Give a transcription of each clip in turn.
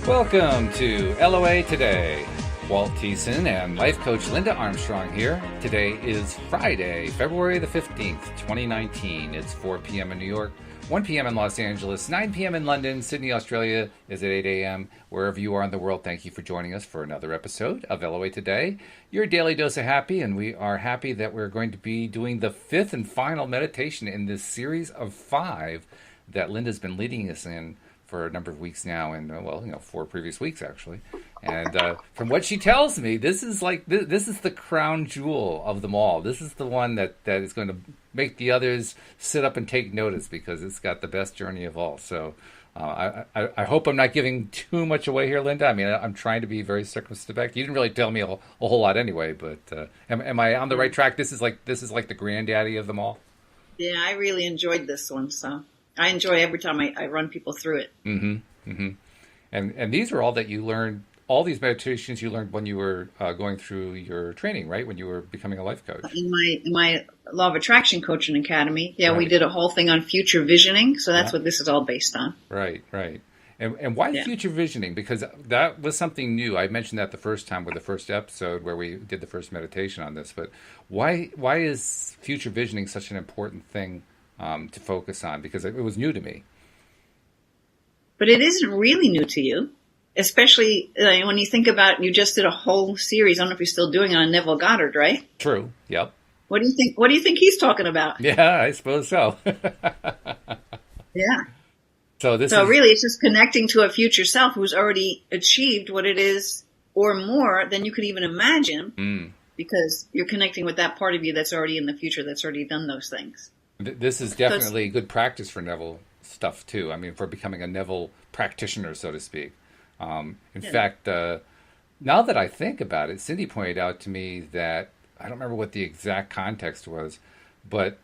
Welcome to LOA Today. Walt Thiessen and life coach Linda Armstrong here. Today is Friday, February the 15th, 2019. It's 4 p.m. in New York, 1 p.m. in Los Angeles, 9 p.m. in London. Sydney, Australia is at 8 a.m. Wherever you are in the world, thank you for joining us for another episode of LOA Today, your daily dose of happy. And we are happy that we're going to be doing the fifth and final meditation in this series of 5 that Linda's been leading us in for a number of weeks now, and 4 previous weeks actually. And from what she tells me, this is the crown jewel of them all. This is the one that is going to make the others sit up and take notice because it's got the best journey of all. So I hope I'm not giving too much away here, Linda. I mean, I'm trying to be very circumspect. You didn't really tell me a whole lot anyway, but am I on the right track? This is like the granddaddy of them all. Yeah, I really enjoyed this one, so I enjoy every time I run people through it. Mm-hmm. Mm-hmm. And these are all that you learned. All these meditations you learned when you were going through your training, right? When you were becoming a life coach. In my Law of Attraction Coaching Academy, Right. We did a whole thing on future visioning, so that's what this is all based on. Right. And why future visioning? Because that was something new. I mentioned that the first time with the first episode where we did the first meditation on this. But why is future visioning such an important thing to focus on? Because it was new to me. But it isn't really new to you, especially when you think about, you just did a whole series, I don't know if you're still doing it, on Neville Goddard, right? True. Yep. What do you think he's talking about? Yeah, I suppose so. Yeah. So really it's just connecting to a future self who's already achieved what it is or more than you could even imagine, because you're connecting with that part of you that's already in the future, that's already done those things. This is definitely good practice for Neville stuff too. I mean, for becoming a Neville practitioner, so to speak. In fact, now that I think about it, Cindy pointed out to me that, I don't remember what the exact context was, but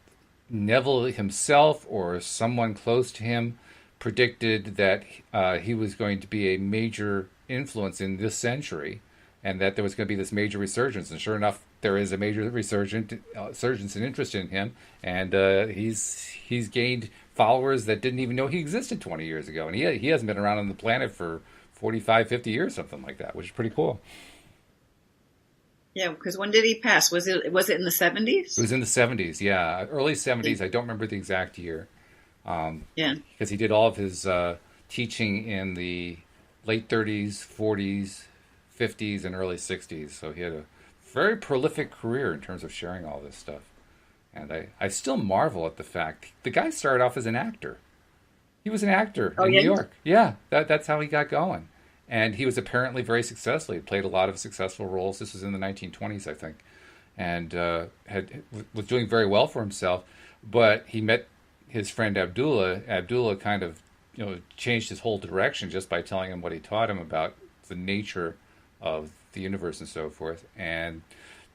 Neville himself or someone close to him predicted that he was going to be a major influence in this century, and that there was going to be this major resurgence. And sure enough, there is a major resurgence and interest in him, and he's gained followers that didn't even know he existed 20 years ago, and he hasn't been around on the planet for 45, 50 years, something like that, which is pretty cool. Yeah, because when did he pass? Was it in the 70s? It was in the 70s, yeah. Early 70s. I don't remember the exact year. Because he did all of his teaching in the late 30s, 40s, 50s, and early 60s. So he had a very prolific career in terms of sharing all this stuff. And I still marvel at the fact the guy started off as an actor. He was an actor in New York. Yeah, that's how he got going. And he was apparently very successful. He played a lot of successful roles. This was in the 1920s, I think. And was doing very well for himself. But he met his friend Abdullah. Abdullah kind of changed his whole direction just by telling him what he taught him about the nature of the universe and so forth. And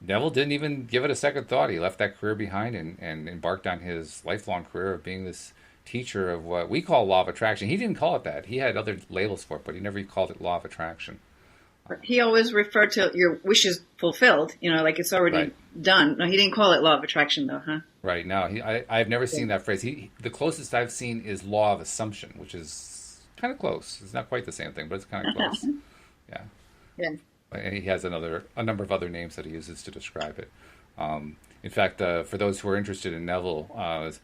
Neville didn't even give it a second thought. He left that career behind and embarked on his lifelong career of being this teacher of what we call Law of Attraction. He didn't call it that. He had other labels for it, but he never called it Law of Attraction. He always referred to your wishes fulfilled, like it's already done. No, he didn't call it Law of Attraction, though, huh? Right. No, I've never seen that phrase. The closest I've seen is Law of Assumption, which is kind of close. It's not quite the same thing, but it's kind of close. Yeah. Yeah. And he has a number of other names that he uses to describe it. In fact, for those who are interested in Neville,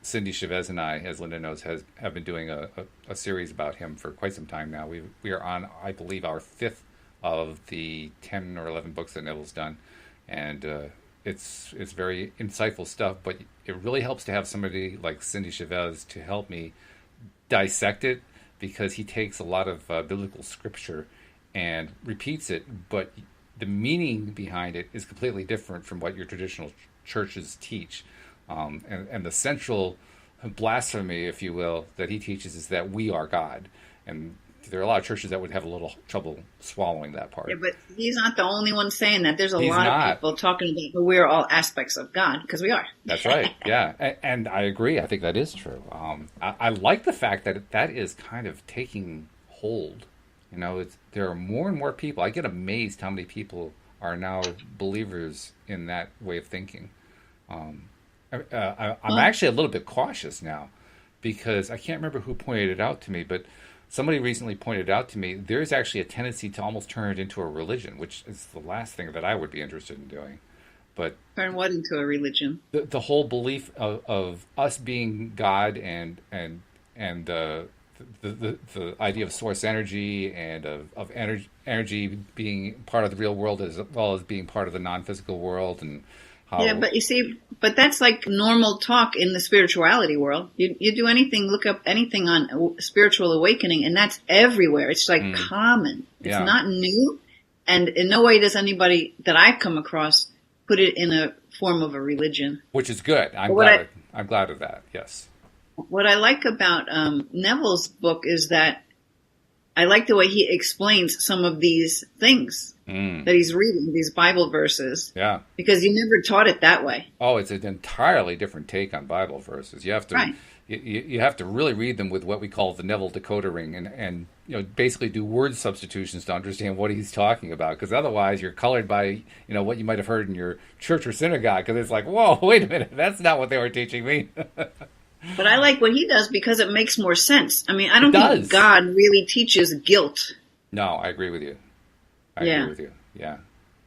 Cindy Chavez and I, as Linda knows, have been doing a series about him for quite some time now. We are on, I believe, our 5th of the 10 or 11 books that Neville's done, and it's very insightful stuff. But it really helps to have somebody like Cindy Chavez to help me dissect it, because he takes a lot of biblical scripture and repeats it, but the meaning behind it is completely different from what your traditional churches teach. And the central blasphemy, if you will, that he teaches is that we are God. And there are a lot of churches that would have a little trouble swallowing that part. Yeah, but he's not the only one saying that. There's a lot of people talking about we're all aspects of God, because we are. That's right, yeah. And I agree. I think that is true. I like the fact that that is kind of taking hold. There are more and more people. I get amazed how many people are now believers in that way of thinking. I'm actually a little bit cautious now, because I can't remember who pointed it out to me, but somebody recently pointed out to me there's actually a tendency to almost turn it into a religion, which is the last thing that I would be interested in doing. But turn what into a religion? The whole belief of us being God and the idea of source energy and of energy being part of the real world as well as being part of the non-physical world, and how... Yeah, but you see, but that's like normal talk in the spirituality world. You do anything, look up anything on spiritual awakening, and that's everywhere. It's like common. It's not new, and in no way does anybody that I've come across put it in a form of a religion. Which is good. I'm glad of that. Yes. What I like about Neville's book is that I like the way he explains some of these things that he's reading, these Bible verses. Yeah. Because you never taught it that way. Oh, it's an entirely different take on Bible verses. You have to you have to really read them with what we call the Neville decoder ring, and basically do word substitutions to understand what he's talking about. Because otherwise, you're colored by what you might have heard in your church or synagogue. Because it's like, whoa, wait a minute, that's not what they were teaching me. But I like what he does because it makes more sense. I mean, I don't think God really teaches guilt. No, I agree with you. I agree with you. Yeah.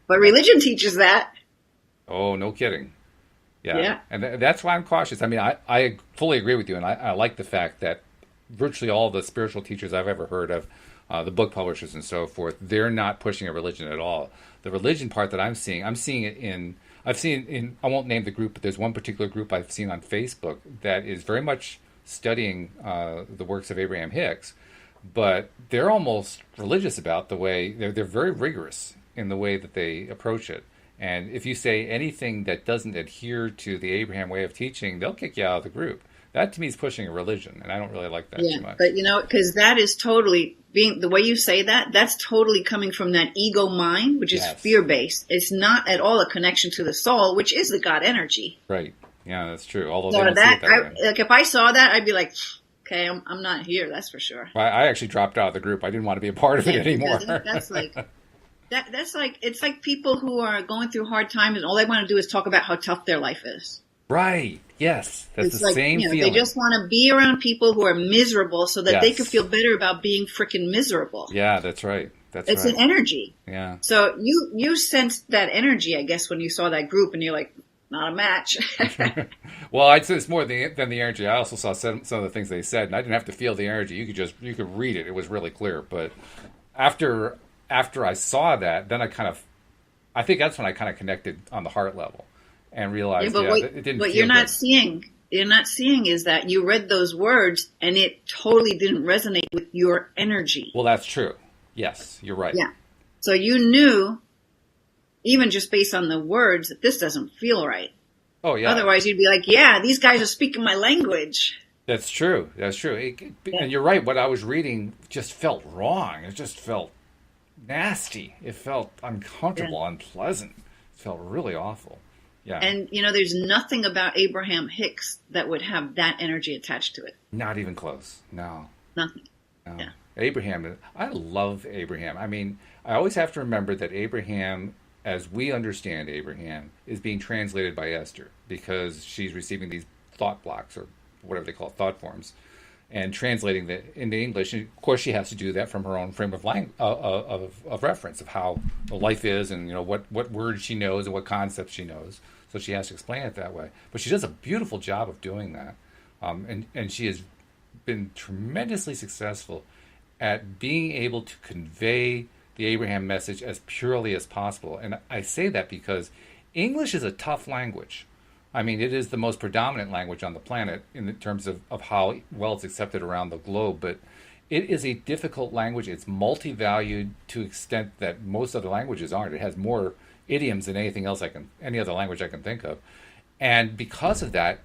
But religion teaches that. Oh, no kidding. Yeah. And that's why I'm cautious. I mean, I fully agree with you, and I like the fact that virtually all the spiritual teachers I've ever heard of, the book publishers and so forth, they're not pushing a religion at all. The religion part that I'm seeing it in... I've seen in, I won't name the group, but there's one particular group I've seen on Facebook that is very much studying the works of Abraham Hicks, but they're almost religious about the way, they're very rigorous in the way that they approach it. And if you say anything that doesn't adhere to the Abraham way of teaching, they'll kick you out of the group. That to me is pushing a religion, and I don't really like that too much. But because that is totally the way you say that, that's totally coming from that ego mind, which is fear-based. It's not at all a connection to the soul, which is the God energy. Right. Yeah, that's true. Although they don't see it that way. Like if I saw that, I'd be like, okay, I'm not here. That's for sure. I actually dropped out of the group. I didn't want to be a part of it anymore. That's like it's like people who are going through hard times and all they want to do is talk about how tough their life is. Right. Yes. That's the same feeling. They just want to be around people who are miserable so that they can feel better about being freaking miserable. Yeah, that's right. It's an energy. Yeah. So you sensed that energy, I guess, when you saw that group and you're like, not a match. Well, I'd say it's more than the energy. I also saw some of the things they said, and I didn't have to feel the energy. You could read it. It was really clear. But after I saw that, then I think that's when I kind of connected on the heart level. And realized, it didn't. What you're not seeing is that you read those words and it totally didn't resonate with your energy. Well, that's true. Yes, you're right. Yeah. So you knew, even just based on the words, that this doesn't feel right. Oh, yeah. Otherwise, you'd be like, yeah, these guys are speaking my language. That's true. That's true. And you're right. What I was reading just felt wrong. It just felt nasty. It felt uncomfortable, unpleasant. It felt really awful. Yeah. And, there's nothing about Abraham Hicks that would have that energy attached to it. Not even close. No. Nothing. No. Yeah. Abraham, I love Abraham. I mean, I always have to remember that Abraham, as we understand Abraham, is being translated by Esther because she's receiving these thought blocks or whatever they call it, thought forms, and translating that into English. And of course, she has to do that from her own frame of of reference of how life is, and what words she knows and what concepts she knows. So she has to explain it that way. But she does a beautiful job of doing that, and she has been tremendously successful at being able to convey the Abraham message as purely as possible. And I say that because English is a tough language. I mean, it is the most predominant language on the planet in terms of how well it's accepted around the globe, but it is a difficult language. It's multi-valued to the extent that most other languages aren't. It has more idioms than any other language I can think of. And because of that,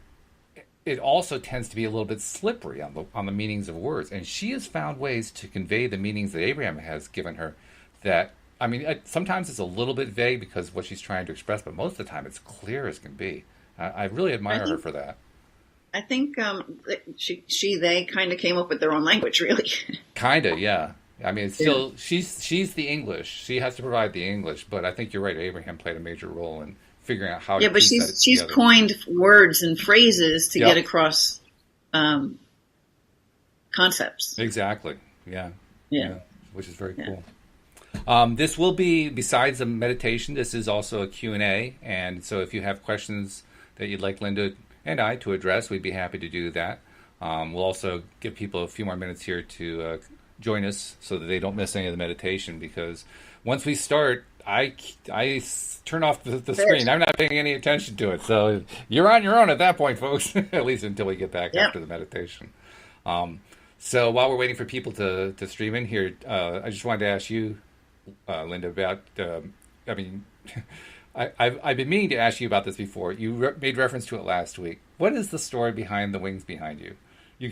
it also tends to be a little bit slippery on the meanings of words. And she has found ways to convey the meanings that Abraham has given her that, I mean, sometimes it's a little bit vague because of what she's trying to express, but most of the time it's clear as can be. I really admire her for that. I think they kind of came up with their own language, really. Kind of, yeah. I mean, it's still she's the English. She has to provide the English, but I think you're right. Abraham played a major role in figuring out how to. Yeah, but she's coined words and phrases to get across concepts. Exactly. Yeah. Yeah. Which is very Yeah. cool. This will be, besides a meditation, this is also a Q&A. And so if you have questions that you'd like Linda and I to address, we'd be happy to do that. We'll also give people a few more minutes here to join us so that they don't miss any of the meditation, because once we start, I turn off the screen. I'm not paying any attention to it. So you're on your own at that point, folks, at least until we get back Yep. after the meditation. So while we're waiting for people to stream in here, I just wanted to ask you, Linda, about, I mean, I've been meaning to ask you about this before. You made reference to it last week. What is the story behind the wings behind you? You've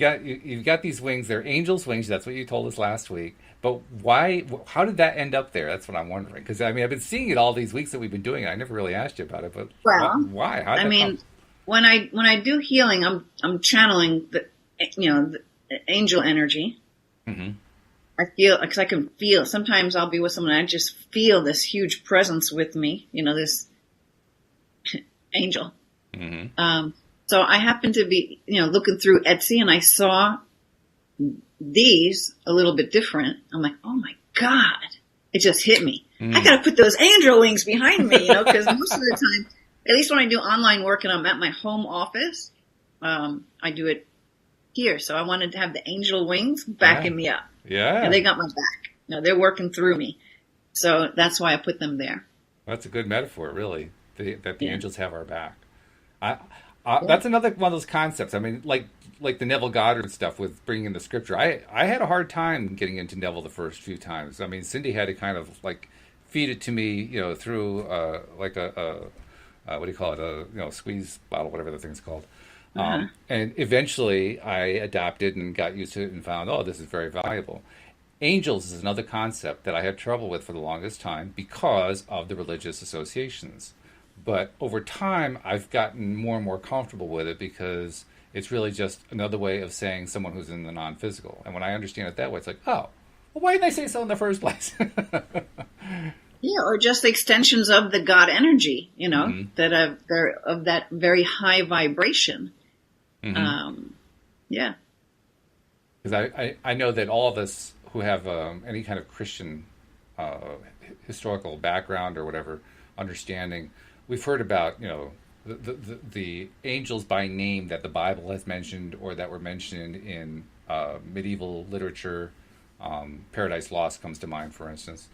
got these wings. They're angels' wings. That's what you told us last week. But why? How did that end up there? That's what I'm wondering. Because I mean, I've been seeing it all these weeks that we've been doing it. I never really asked you about it. But Well, why? How did I that mean, come? when I do healing, I'm channeling the angel energy. Mm-hmm. I feel, because I can feel. Sometimes I'll be with someone and I just feel this huge presence with me. This angel. Mm-hmm. So I happened to be, looking through Etsy, and I saw these a little bit different. I'm like, oh my God. It just hit me. I got to put those angel wings behind me, because most of the time, at least when I do online work and I'm at my home office, I do it here. So I wanted to have the angel wings backing me up. Yeah. And they got my back. They're working through me. So that's why I put them there. That's a good metaphor, really, that the Yeah. angels have our back. That's another one of those concepts. I mean, like the Neville Goddard stuff with bringing in the scripture. I had a hard time getting into Neville the first few times. I mean, Cindy had to kind of like feed it to me, through like a what do you call it? A squeeze bottle, whatever the thing's called. And eventually, I adapted and got used to it and found, oh, this is very valuable. Angels is another concept that I had trouble with for the longest time because of the religious associations. But over time, I've gotten more and more comfortable with it because it's really just another way of saying someone who's in the non-physical. And when I understand it that way, it's like, oh, well, why didn't I say so in the first place? Yeah, or just extensions of the God energy, Mm-hmm. that they're of that very high vibration. Mm-hmm. Yeah. Because I know that all of us who have any kind of Christian historical background or whatever understanding, we've heard about the angels by name that the Bible has mentioned or that were mentioned in medieval literature. Paradise Lost comes to mind, for instance.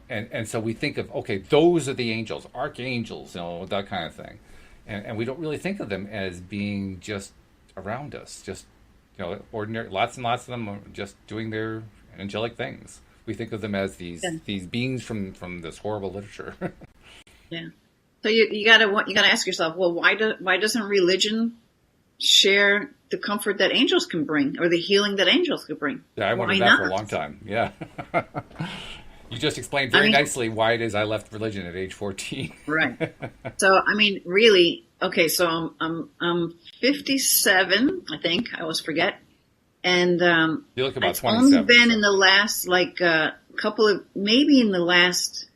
And so we think of, okay, those are the angels, archangels, that kind of thing. And we don't really think of them as being just around us, just, ordinary, lots and lots of them are just doing their angelic things. We think of them as these beings from this horrible literature. Yeah. So you gotta ask yourself, well, why doesn't religion share the comfort that angels can bring or the healing that angels could bring? Yeah, I wondered that for a long time. Yeah. You just explained very nicely why it is I left religion at age 14. Right. So, I mean, really, okay, so I'm 57, I think. I always forget. And you look about it's 27. only been in the last, maybe in the last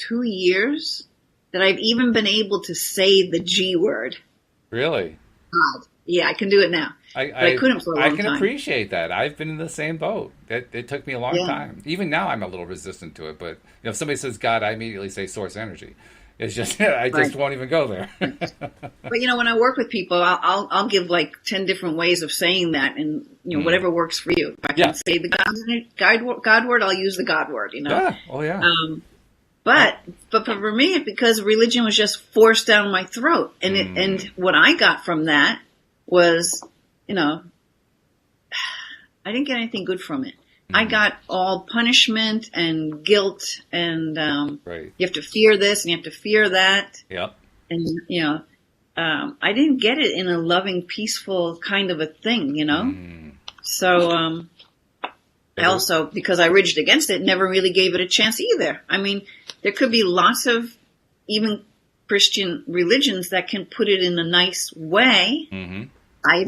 2 years that I've even been able to say the G word. Really? God. Yeah, I can do it now. I couldn't for a long time. I can appreciate that. I've been in the same boat. It took me a long time. Even now, I'm a little resistant to it. But if somebody says God, I immediately say source energy. It's just I just won't even go there. But when I work with people, I'll give 10 different ways of saying that, and whatever works for you. If I can say the God word, I'll use the God word. Yeah. Oh yeah. But for me, because religion was just forced down my throat, and and what I got from that was, I didn't get anything good from it. I got all punishment and guilt, and you have to fear this and you have to fear that. Yep. And I didn't get it in a loving, peaceful kind of a thing, So I also, because I ridged against it, never really gave it a chance either. I mean, there could be lots of even Christian religions that can put it in a nice way. Mm-hmm. I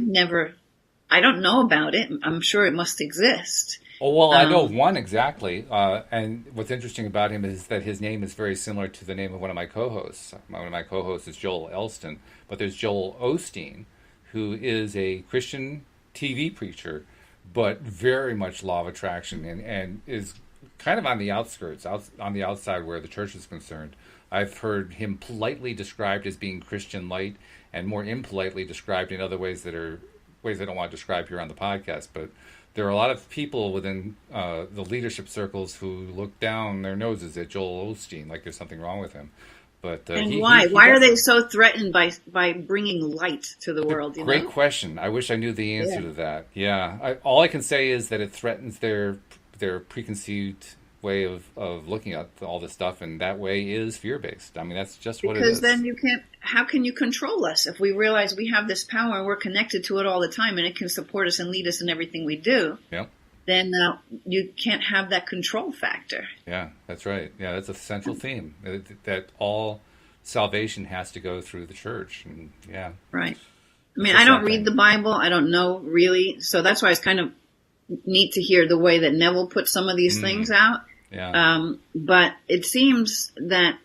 don't know about it. I'm sure it must exist. Oh, well, I know one exactly. And what's interesting about him is that his name is very similar to the name of one of my co-hosts. One of my co-hosts is Joel Elston, but there's Joel Osteen, who is a Christian TV preacher but very much law of attraction, and is kind of on the outskirts, on the outside where the church is concerned. I've heard him politely described as being Christian light, and more impolitely described in other ways that are ways I don't want to describe here on the podcast. But there are a lot of people within the leadership circles who look down their noses at Joel Osteen like there's something wrong with him. But and why? Why are they so threatened by bringing light to the world? Great question. I wish I knew the answer to that. Yeah, all I can say is that it threatens their preconceived way of looking at all this stuff, and that way is fear-based. I mean, that's just what it is. Because then you can't. How can you control us if we realize we have this power and we're connected to it all the time, and it can support us and lead us in everything we do? Yeah. Then you can't have that control factor. Yeah, that's right. Yeah, that's a central theme, that all salvation has to go through the church. And yeah. Right. I mean, I don't read the Bible. I don't know really. So that's why it's kind of neat to hear the way that Neville put some of these things out. Yeah. But it seems that,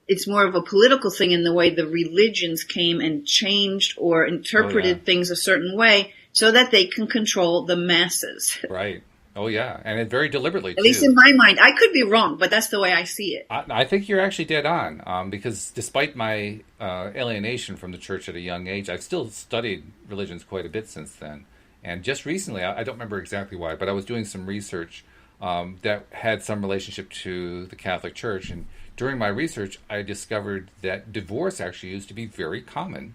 it's more of a political thing in the way the religions came and changed or interpreted things a certain way, so that they can control the masses. Right. Oh, yeah. And it very deliberately, At least in my mind. I could be wrong, but that's the way I see it. I think you're actually dead on, because despite my alienation from the church at a young age, I've still studied religions quite a bit since then. And just recently, I don't remember exactly why, but I was doing some research that had some relationship to the Catholic Church. And during my research, I discovered that divorce actually used to be very common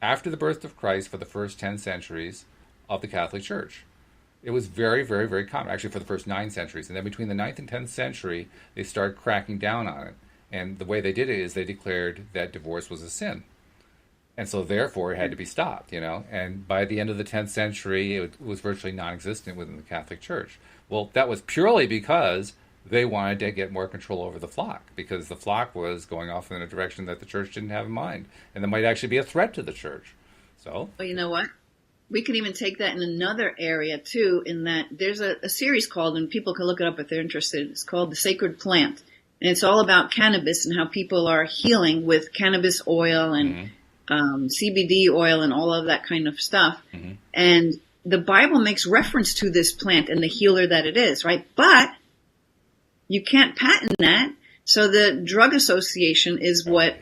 after the birth of Christ for the first 10 centuries of the Catholic Church. It was very, very, very common, actually for the first 9 centuries. And then between the 9th and 10th century, they started cracking down on it. And the way they did it is they declared that divorce was a sin. And so therefore it had to be stopped, And by the end of the 10th century, it was virtually non-existent within the Catholic Church. Well, that was purely because they wanted to get more control over the flock, because the flock was going off in a direction that the church didn't have in mind, and that might actually be a threat to the church. So, well, you know what? We can even take that in another area too, in that there's a series called, and people can look it up if they're interested, it's called The Sacred Plant. And it's all about cannabis and how people are healing with cannabis oil and CBD oil and all of that kind of stuff. Mm-hmm. And the Bible makes reference to this plant and the healer that it is, right? But you can't patent that. So the Drug Association is what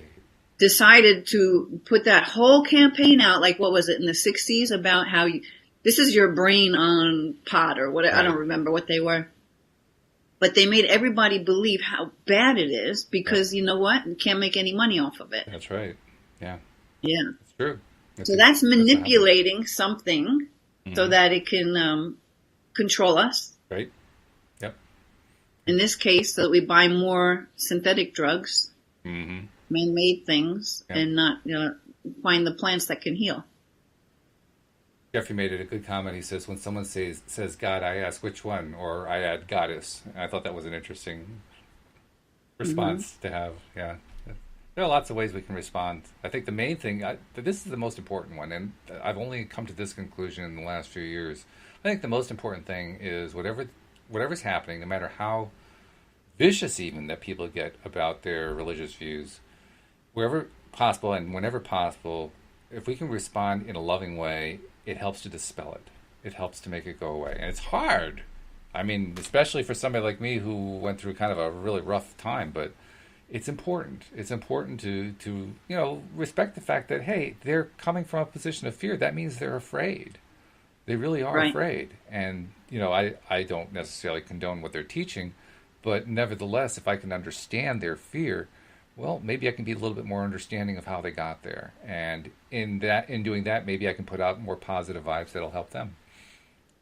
decided to put that whole campaign out, like what was it in the 60s, about how this is your brain on pot or whatever. Right. I don't remember what they were. But they made everybody believe how bad it is because you know what? You can't make any money off of it. That's right. Yeah. Yeah. It's true. So that's manipulating something so that it can control us. Right. Yep. In this case, so that we buy more synthetic drugs, man-made things, and not find the plants that can heal. Jeffrey made it a good comment. He says, when someone says God, I ask which one, or I add goddess. And I thought that was an interesting response to have. Yeah. There are lots of ways we can respond. I think the main thing, this is the most important one, and I've only come to this conclusion in the last few years. I think the most important thing is whatever's happening, no matter how vicious even that people get about their religious views, wherever possible and whenever possible, if we can respond in a loving way, it helps to dispel it. It helps to make it go away. And it's hard. I mean, especially for somebody like me who went through kind of a really rough time, but it's important. It's important to respect the fact that, hey, they're coming from a position of fear. That means they're afraid. They really are afraid. And, I don't necessarily condone what they're teaching, but nevertheless, if I can understand their fear, well, maybe I can be a little bit more understanding of how they got there. And in doing that, maybe I can put out more positive vibes that'll help them.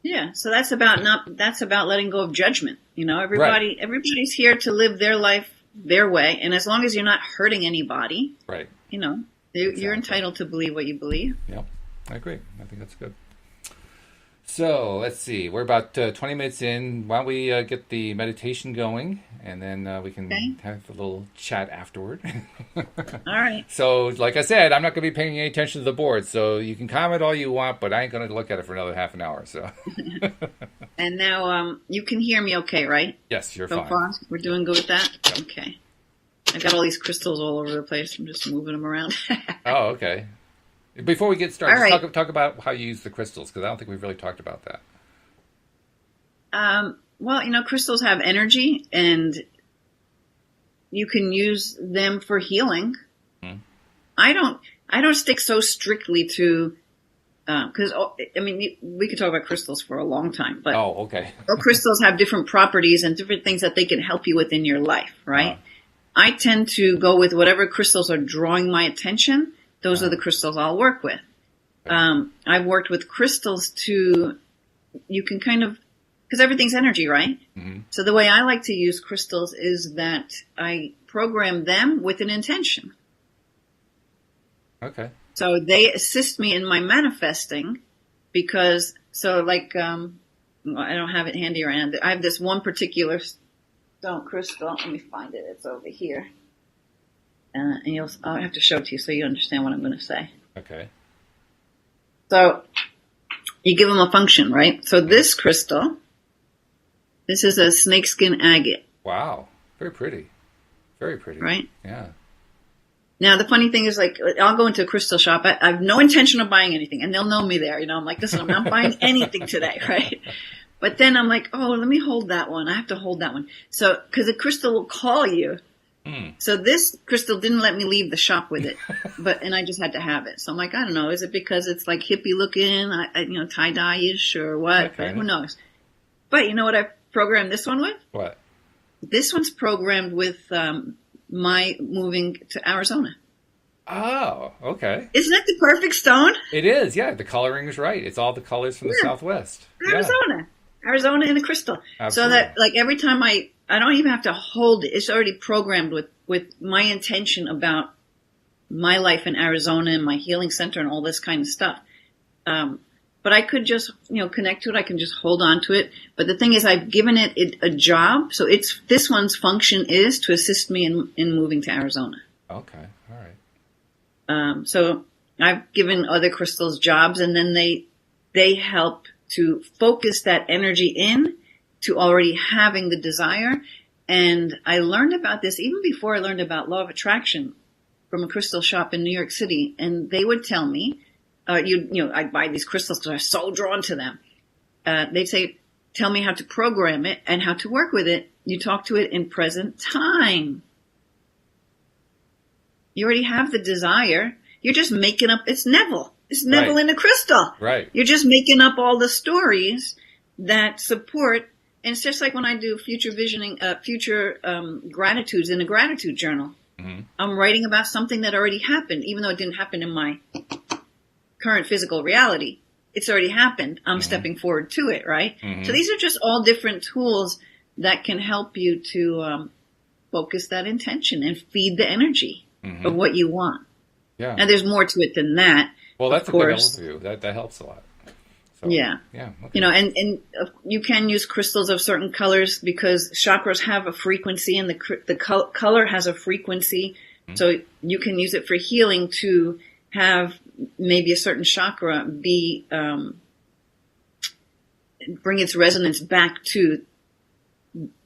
Yeah. So that's about letting go of judgment. Everybody's here to live their life their way. And as long as you're not hurting anybody, right. You're entitled to believe what you believe. Yep. I agree. I think that's good. So let's see. We're about 20 minutes in. Why don't we get the meditation going, and then we can have a little chat afterward. All right. So, like I said, I'm not going to be paying any attention to the board, so you can comment all you want, but I ain't going to look at it for another half an hour. So. And now you can hear me okay, right? Yes, you're fine. So far, we're doing good with that? Yep. Okay. I've got all these crystals all over the place. I'm just moving them around. Oh, okay. Before we get started, All right. talk about how you use the crystals, because I don't think we've really talked about that. Well, crystals have energy, and you can use them for healing. Hmm. I don't stick so strictly to, because we could talk about crystals for a long time, but okay. All crystals have different properties and different things that they can help you with in your life, right? I tend to go with whatever crystals are drawing my attention. Those are the crystals I'll work with. I've worked with crystals you can kind of, because everything's energy, right? Mm-hmm. So the way I like to use crystals is that I program them with an intention. Okay. So they assist me in my manifesting because, I don't have it handy right now. I have this one particular stone crystal. Let me find it. It's over here. And I'll have to show it to you so you understand what I'm going to say. Okay. So you give them a function, right? So this crystal, this is a snakeskin agate. Wow. Very pretty. Very pretty. Right? Yeah. Now, the funny thing is, I'll go into a crystal shop. I have no intention of buying anything, and they'll know me there. I'm like, listen, I'm not buying anything today, right? But then I'm like, oh, let me hold that one. I have to hold that one. So, because the crystal will call you. So this crystal didn't let me leave the shop with it, and I just had to have it. So I'm like, I don't know, is it because it's like hippie looking, tie-dye-ish or what? Okay. Who knows? But you know what I programmed this one with? What? This one's programmed with my moving to Arizona. Oh, okay. Isn't that the perfect stone? It is, yeah. The coloring is right. It's all the colors from the Southwest. Arizona in a crystal. Absolutely. So that every time I don't even have to hold it. It's already programmed with my intention about my life in Arizona and my healing center and all this kind of stuff. But I could just, connect to it. I can just hold on to it. But the thing is, I've given it a job. So this one's function is to assist me in moving to Arizona. Okay. All right. So I've given other crystals jobs, and then they help to focus that energy in to already having the desire. And I learned about this even before I learned about law of attraction from a crystal shop in New York City. And they would tell me, I'd buy these crystals because I was so drawn to them. They'd say, tell me how to program it and how to work with it. You talk to it in present time. You already have the desire. You're just making up. It's Neville. It's Neville in a crystal. Right. You're just making up all the stories that support. And it's just like when I do future visioning, future gratitudes in a gratitude journal. Mm-hmm. I'm writing about something that already happened, even though it didn't happen in my current physical reality. It's already happened. I'm stepping forward to it, right? Mm-hmm. So these are just all different tools that can help you to focus that intention and feed the energy of what you want. Yeah. And there's more to it than that. Well, that's a good overview. That helps a lot. So, yeah. Yeah. Okay. And you can use crystals of certain colors because chakras have a frequency and the color has a frequency. Mm-hmm. So you can use it for healing to have maybe a certain chakra bring its resonance back to,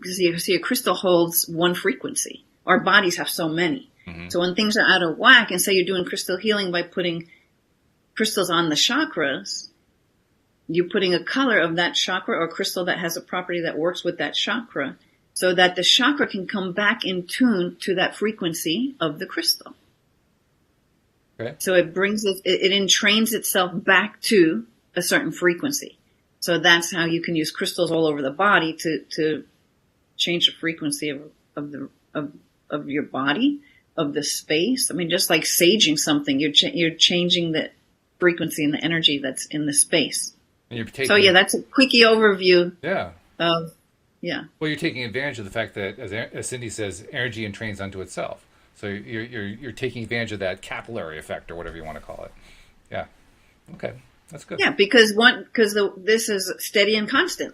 see, a crystal holds one frequency. Our bodies have so many. Mm-hmm. So when things are out of whack, and say you're doing crystal healing by putting crystals on the chakras, you're putting a color of that chakra or crystal that has a property that works with that chakra so that the chakra can come back in tune to that frequency of the crystal. Okay. So it brings it entrains itself back to a certain frequency. So that's how you can use crystals all over the body to change the frequency of your body, of the space. I mean, just like saging something, you're changing the frequency and the energy that's in the space. So that's a quickie overview. Yeah. Well, you're taking advantage of the fact that, as Cindy says, energy entrains unto itself. So you're taking advantage of that capillary effect or whatever you want to call it. Yeah. Okay, that's good. Yeah, because this is steady and constant.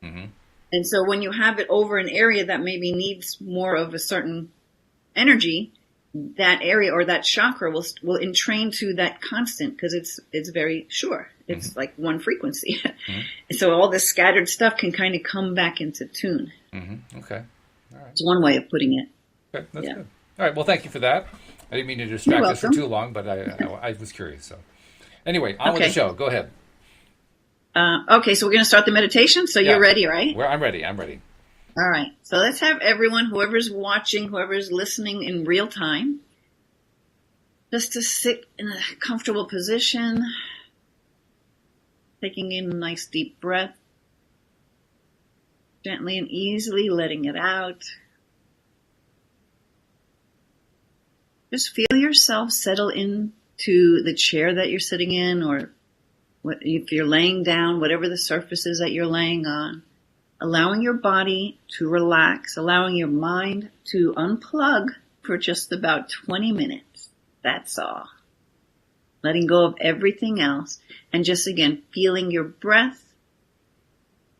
Mm-hmm. And so when you have it over an area that maybe needs more of a certain energy, that area or that chakra will entrain to that constant because it's very sure. It's like one frequency. Mm-hmm. So all this scattered stuff can kind of come back into tune. Mm-hmm. Okay. All right. It's one way of putting it. Okay, that's good. All right. Well, thank you for that. I didn't mean to You're distract us for welcome. too long, but I was curious. So, anyway, on with the Okay. show. Go ahead. Okay, so we're going to start the meditation. So you're Yeah, ready, right? I'm ready. I'm ready. All right. So let's have everyone, whoever's watching, whoever's listening in real time, just to sit in a comfortable position, taking in a nice deep breath, gently and easily letting it out. Just feel yourself settle into the chair that you're sitting in, or if you're laying down, whatever the surface is that you're laying on. Allowing your body to relax, allowing your mind to unplug for just about 20 minutes. That's all. Letting go of everything else, and just again, feeling your breath,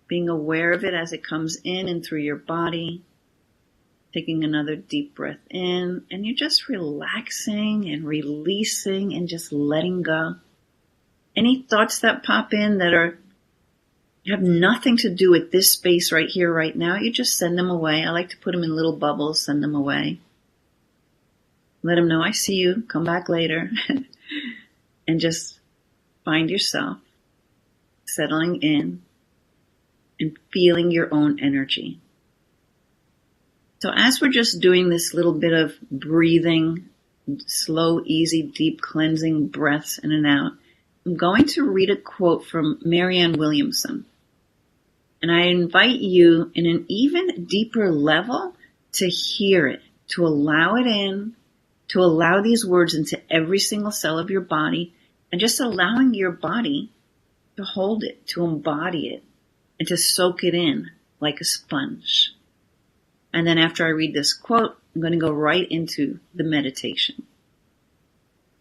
being aware of it as it comes in and through your body, taking another deep breath in, and you're just relaxing and releasing and just letting go. Any thoughts that pop in that have nothing to do with this space right here, right now, you just send them away. I like to put them in little bubbles, send them away. Let them know I see you, come back later. And just find yourself settling in and feeling your own energy. So as we're just doing this little bit of breathing, slow, easy, deep cleansing breaths in and out, I'm going to read a quote from Marianne Williamson. And I invite you in an even deeper level to hear it, to allow it in, to allow these words into every single cell of your body, and just allowing your body to hold it, to embody it, and to soak it in like a sponge. And then after I read this quote, I'm going to go right into the meditation.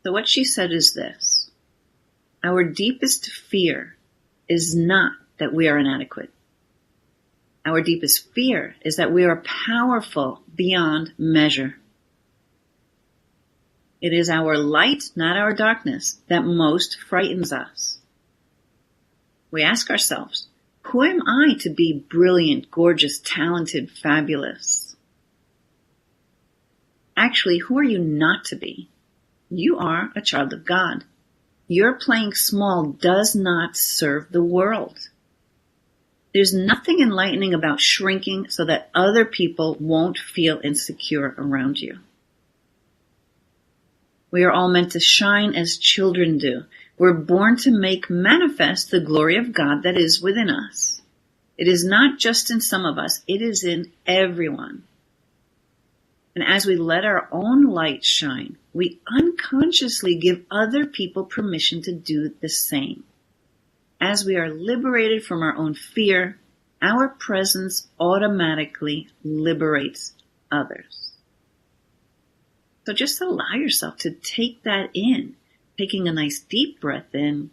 So what she said is this: our deepest fear is not that we are inadequate. Our deepest fear is that we are powerful beyond measure. It is our light, not our darkness, that most frightens us. We ask ourselves, who am I to be brilliant, gorgeous, talented, fabulous? Actually, who are you not to be? You are a child of God. Your playing small does not serve the world. There's nothing enlightening about shrinking so that other people won't feel insecure around you. We are all meant to shine as children do. We're born to make manifest the glory of God that is within us. It is not just in some of us, it is in everyone. And as we let our own light shine, we unconsciously give other people permission to do the same. As we are liberated from our own fear, our presence automatically liberates others. So just allow yourself to take that in, taking a nice deep breath in,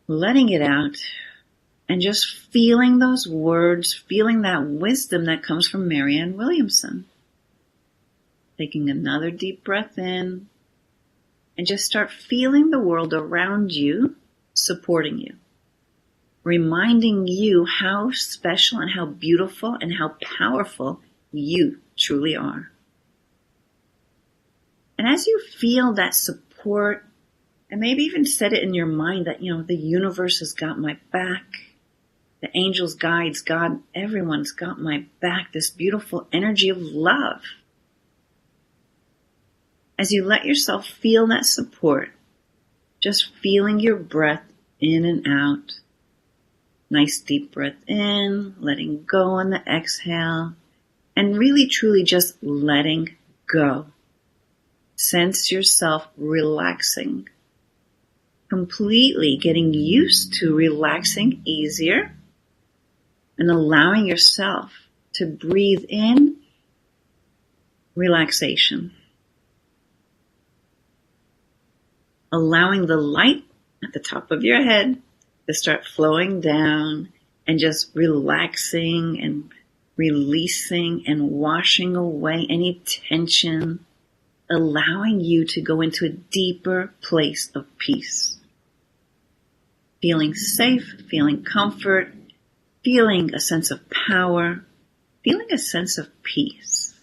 letting it out, and just feeling those words, feeling that wisdom that comes from Marianne Williamson. Taking another deep breath in, and just start feeling the world around you supporting you, reminding you how special and how beautiful and how powerful you truly are. And as you feel that support, and maybe even set it in your mind that, the universe has got my back, the angels, guides, God, everyone's got my back, this beautiful energy of love. As you let yourself feel that support, just feeling your breath in and out. Nice deep breath in, letting go on the exhale, and really truly just letting go. Sense yourself relaxing, completely getting used to relaxing easier, and allowing yourself to breathe in relaxation. Allowing the light at the top of your head to start flowing down and just relaxing and releasing and washing away any tension, allowing you to go into a deeper place of peace. Feeling safe, feeling comfort, feeling a sense of power, feeling a sense of peace.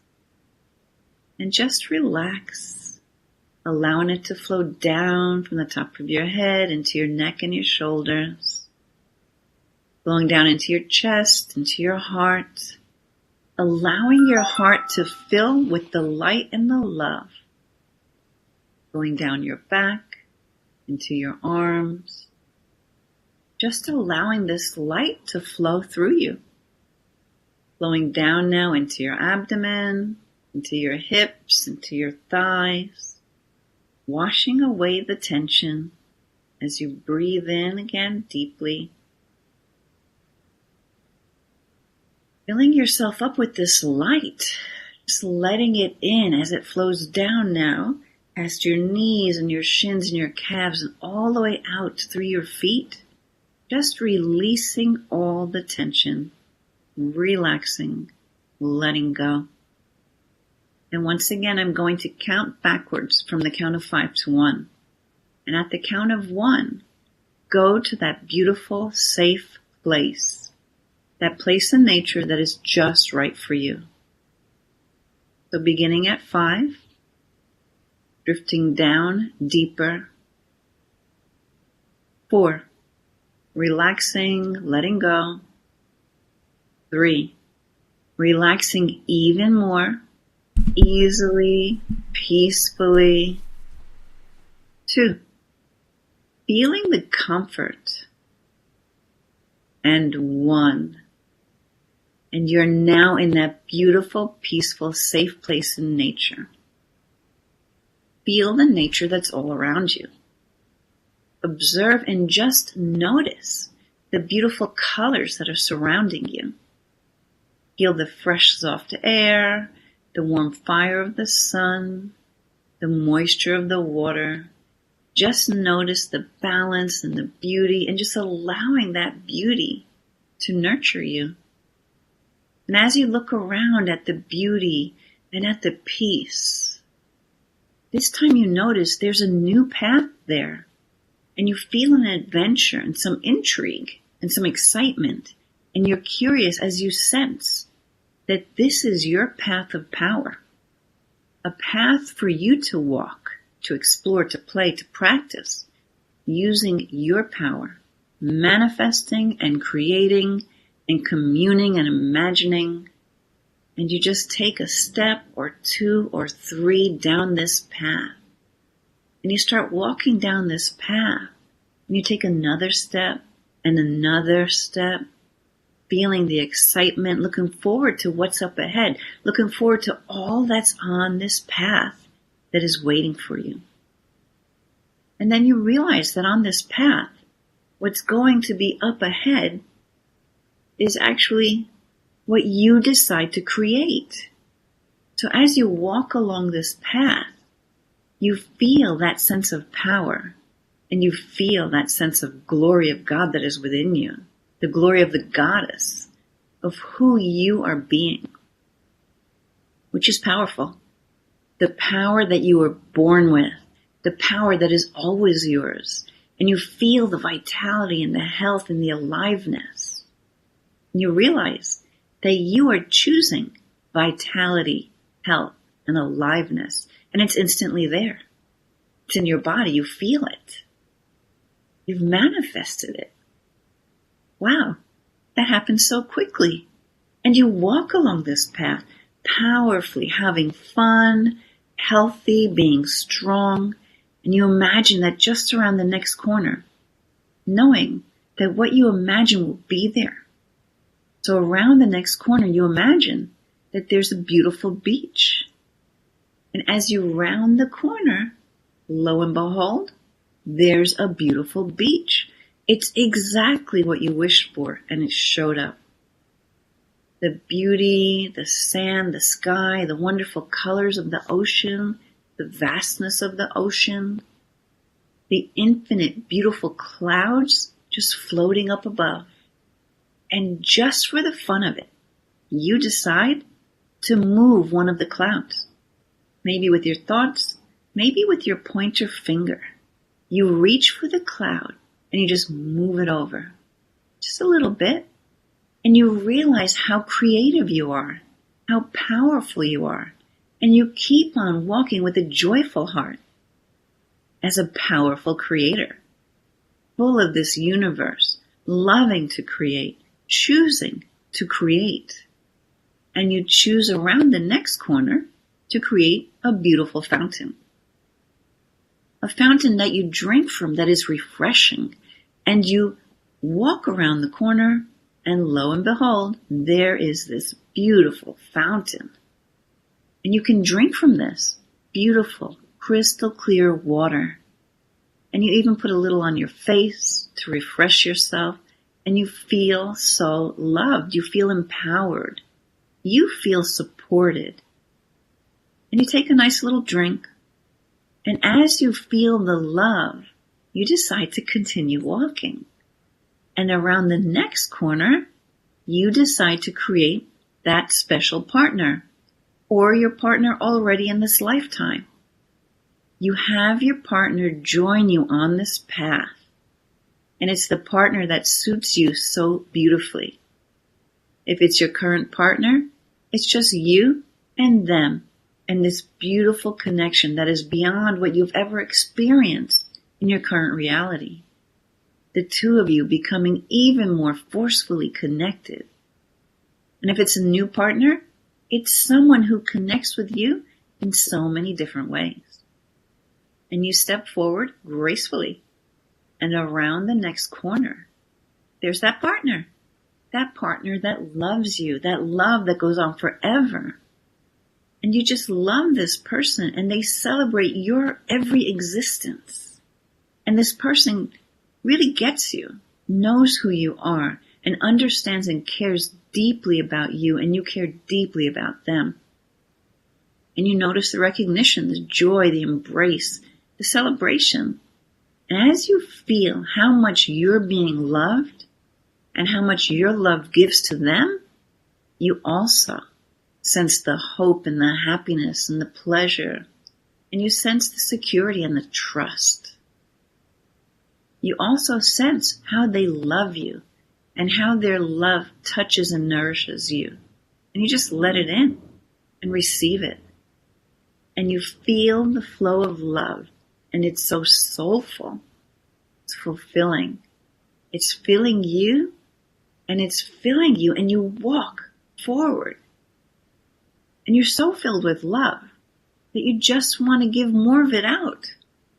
And just relax, allowing it to flow down from the top of your head into your neck and your shoulders, flowing down into your chest, into your heart, allowing your heart to fill with the light and the love, going down your back, into your arms, just allowing this light to flow through you, flowing down now into your abdomen, into your hips, into your thighs, washing away the tension as you breathe in again deeply. Filling yourself up with this light, just letting it in as it flows down now, past your knees and your shins and your calves and all the way out through your feet, just releasing all the tension, relaxing, letting go. And once again, I'm going to count backwards from the count of 5 to 1. And at the count of 1, go to that beautiful, safe place. That place in nature that is just right for you. So beginning at 5, drifting down deeper. 4, relaxing, letting go. 3, relaxing even more, easily, peacefully. 2, feeling the comfort. And 1, and you're now in that beautiful, peaceful, safe place in nature. Feel the nature that's all around you. Observe and just notice the beautiful colors that are surrounding you. Feel the fresh, soft air, the warm fire of the sun, the moisture of the water. Just notice the balance and the beauty and just allowing that beauty to nurture you. And as you look around at the beauty and at the peace, this time you notice there's a new path there. And you feel an adventure and some intrigue and some excitement. And you're curious as you sense that this is your path of power. A path for you to walk, to explore, to play, to practice, using your power, manifesting and creating and communing and imagining. And you just take a step or 2 or 3 down this path. And you start walking down this path. And you take another step and another step, feeling the excitement, looking forward to what's up ahead, looking forward to all that's on this path that is waiting for you. And then you realize that on this path, what's going to be up ahead is actually what you decide to create. So as you walk along this path, you feel that sense of power and you feel that sense of glory of God that is within you, the glory of the goddess of who you are being, which is powerful. The power that you were born with, the power that is always yours. And you feel the vitality and the health and the aliveness. And you realize that you are choosing vitality, health, and aliveness. And it's instantly there. It's in your body. You feel it. You've manifested it. Wow, that happens so quickly. And you walk along this path powerfully, having fun, healthy, being strong. And you imagine that just around the next corner, knowing that what you imagine will be there. So around the next corner, you imagine that there's a beautiful beach. And as you round the corner, lo and behold, there's a beautiful beach. It's exactly what you wished for, and it showed up. The beauty, the sand, the sky, the wonderful colors of the ocean, the vastness of the ocean, the infinite beautiful clouds just floating up above. And just for the fun of it, you decide to move one of the clouds. Maybe with your thoughts, maybe with your pointer finger. You reach for the cloud and you just move it over. Just a little bit. And you realize how creative you are, how powerful you are. And you keep on walking with a joyful heart as a powerful creator, full of this universe, loving to create, choosing to create. And you choose around the next corner to create a beautiful fountain. A fountain that you drink from that is refreshing. And you walk around the corner and lo and behold, there is this beautiful fountain. And you can drink from this beautiful, crystal clear water. And you even put a little on your face to refresh yourself. And you feel so loved. You feel empowered. You feel supported. And you take a nice little drink. And as you feel the love, you decide to continue walking. And around the next corner, you decide to create that special partner or your partner already in this lifetime. You have your partner join you on this path. And it's the partner that suits you so beautifully. If it's your current partner, it's just you and them and this beautiful connection that is beyond what you've ever experienced in your current reality. The two of you becoming even more forcefully connected. And if it's a new partner, it's someone who connects with you in so many different ways. And you step forward gracefully. And around the next corner, there's that partner that loves you, that love that goes on forever. And you just love this person and they celebrate your every existence. And this person really gets you, knows who you are, and understands and cares deeply about you, and you care deeply about them. And you notice the recognition, the joy, the embrace, the celebration. And as you feel how much you're being loved and how much your love gives to them, you also sense the hope and the happiness and the pleasure. And you sense the security and the trust. You also sense how they love you and how their love touches and nourishes you. And you just let it in and receive it. And you feel the flow of love. And it's so soulful. It's fulfilling. It's filling you and it's filling you and you walk forward. And you're so filled with love that you just want to give more of it out.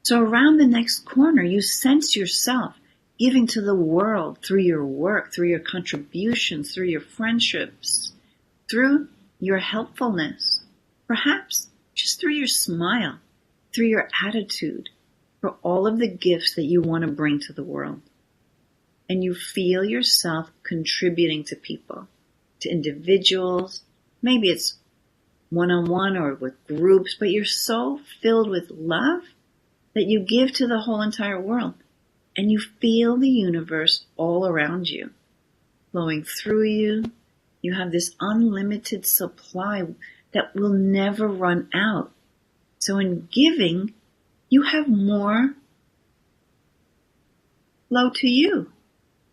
So around the next corner, you sense yourself giving to the world through your work, through your contributions, through your friendships, through your helpfulness, perhaps just through your smile, through your attitude, for all of the gifts that you want to bring to the world. And you feel yourself contributing to people, to individuals. Maybe it's one-on-one or with groups, but you're so filled with love that you give to the whole entire world. And you feel the universe all around you, flowing through you. You have this unlimited supply that will never run out. So in giving, you have more flow to you.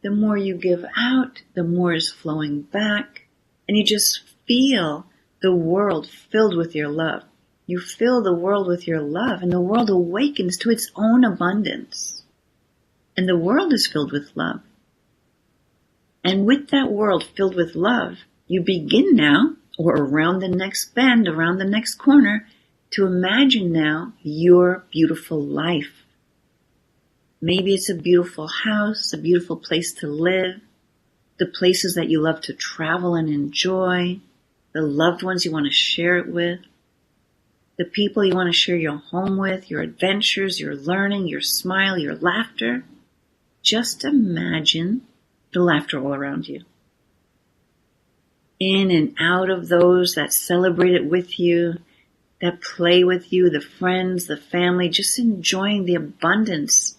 The more you give out, the more is flowing back. And you just feel the world filled with your love. You fill the world with your love, and the world awakens to its own abundance. And the world is filled with love. And with that world filled with love, you begin now, or around the next bend, around the next corner, to imagine now your beautiful life. Maybe it's a beautiful house, a beautiful place to live, the places that you love to travel and enjoy, the loved ones you want to share it with, the people you want to share your home with, your adventures, your learning, your smile, your laughter. Just imagine the laughter all around you. In and out of those that celebrate it with you, that play with you, the friends, the family, just enjoying the abundance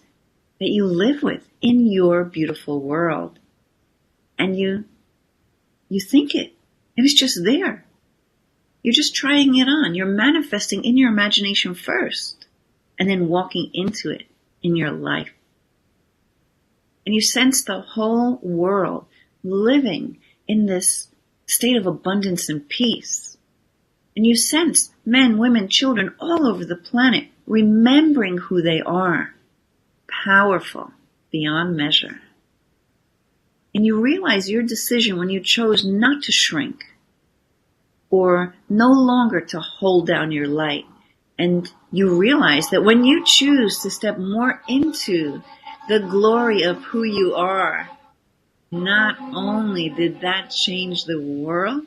that you live with in your beautiful world. And you think it is just there. You're just trying it on. You're manifesting in your imagination first and then walking into it in your life. And you sense the whole world living in this state of abundance and peace. And you sense men, women, children all over the planet remembering who they are. Powerful beyond measure. And you realize your decision when you chose not to shrink or no longer to hold down your light. And you realize that when you choose to step more into the glory of who you are, not only did that change the world,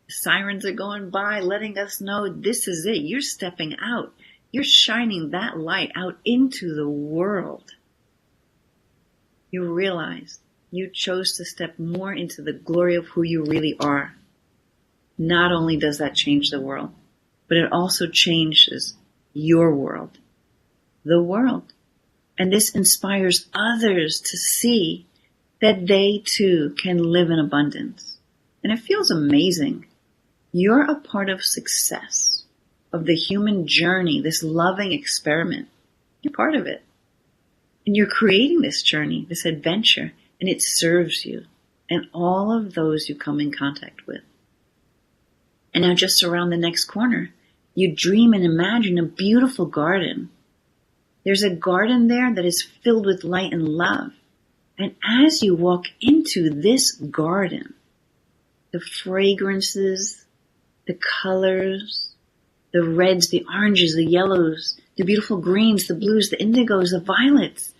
the sirens are going by letting us know this is it. You're stepping out. You're shining that light out into the world. You realize you chose to step more into the glory of who you really are. Not only does that change the world, but it also changes your world, the world. And this inspires others to see that they too can live in abundance. And it feels amazing. You're a part of success, of the human journey, this loving experiment. You're part of it. And you're creating this journey, this adventure, and it serves you and all of those you come in contact with. And now just around the next corner, you dream and imagine a beautiful garden. There's a garden there that is filled with light and love. And as you walk into this garden, the fragrances, the colors, the reds, the oranges, the yellows, the beautiful greens, the blues, the indigos, the violets,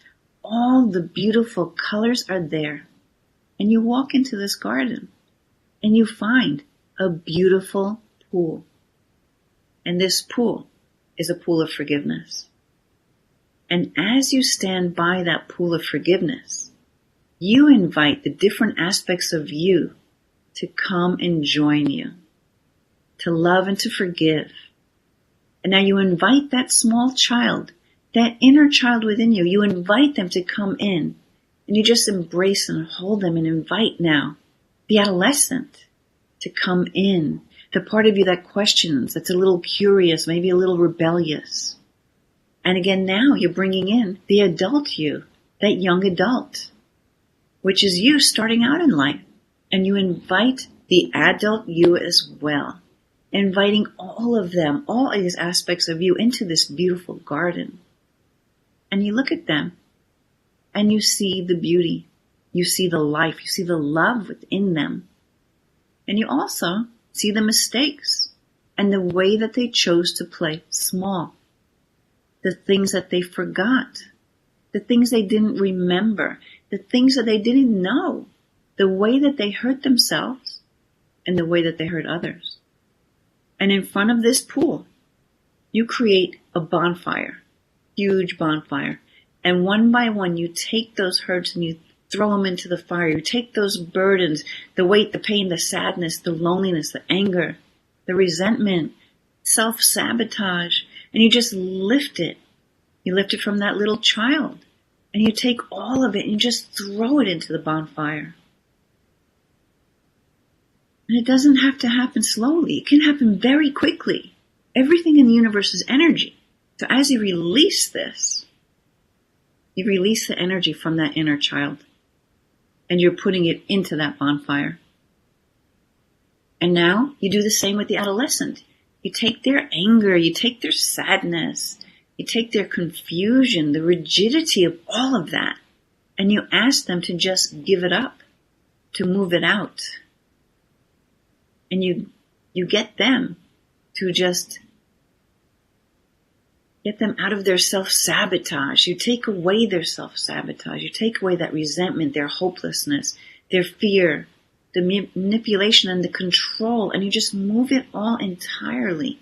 all the beautiful colors are there. And you walk into this garden and you find a beautiful pool. And this pool is a pool of forgiveness. And as you stand by that pool of forgiveness, you invite the different aspects of you to come and join you, to love and to forgive. And now you invite that small child, that inner child within you, you invite them to come in, and you just embrace and hold them and invite now the adolescent to come in, the part of you that questions, that's a little curious, maybe a little rebellious. And again, now you're bringing in the adult you, that young adult, which is you starting out in life. And you invite the adult you as well, inviting all of them, all of these aspects of you into this beautiful garden. And you look at them and you see the beauty, you see the life, you see the love within them. And you also see the mistakes and the way that they chose to play small, the things that they forgot, the things they didn't remember, the things that they didn't know, the way that they hurt themselves and the way that they hurt others. And in front of this pool, you create a bonfire, huge bonfire. And one by one, you take those hurts and you throw them into the fire. You take those burdens, the weight, the pain, the sadness, the loneliness, the anger, the resentment, self-sabotage, and you just lift it. You lift it from that little child, and you take all of it and you just throw it into the bonfire. And it doesn't have to happen slowly. It can happen very quickly. Everything in the universe is energy. So as you release this, you release the energy from that inner child. And you're putting it into that bonfire. And now you do the same with the adolescent. You take their anger, you take their sadness, you take their confusion, the rigidity of all of that, and you ask them to just give it up, to move it out. And you get them to just get them out of their self-sabotage. You take away their self-sabotage. You take away that resentment, their hopelessness, their fear, the manipulation and the control, and you just move it all entirely.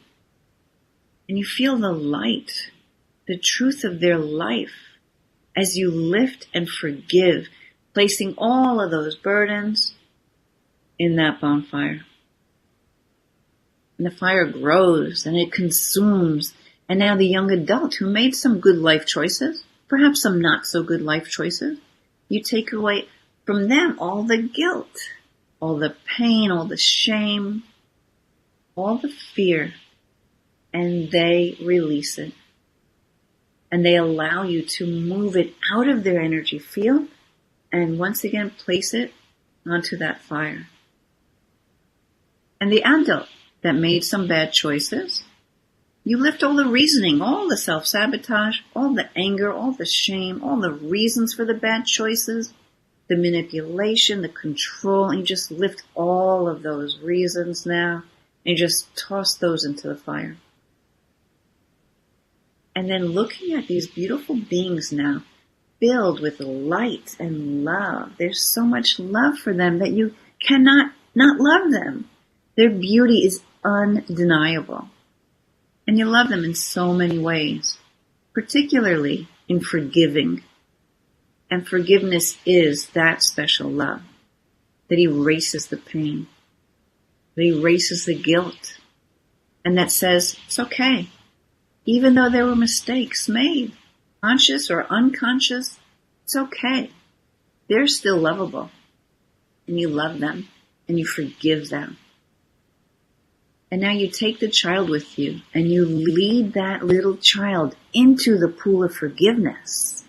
And you feel the light, the truth of their life as you lift and forgive, placing all of those burdens in that bonfire. And the fire grows and it consumes. And now the young adult who made some good life choices, perhaps some not so good life choices, you take away from them all the guilt, all the pain, all the shame, all the fear, and they release it. And they allow you to move it out of their energy field and once again place it onto that fire. And the adult that made some bad choices. You lift all the reasoning, all the self-sabotage, all the anger, all the shame, all the reasons for the bad choices, the manipulation, the control, and you just lift all of those reasons now, and you just toss those into the fire. And then looking at these beautiful beings now, filled with light and love. There's so much love for them that you cannot not love them. Their beauty is undeniable. And you love them in so many ways, particularly in forgiving. And forgiveness is that special love that erases the pain, that erases the guilt, and that says, it's okay. Even though there were mistakes made, conscious or unconscious, it's okay. They're still lovable. And you love them, and you forgive them. And now you take the child with you, and you lead that little child into the pool of forgiveness.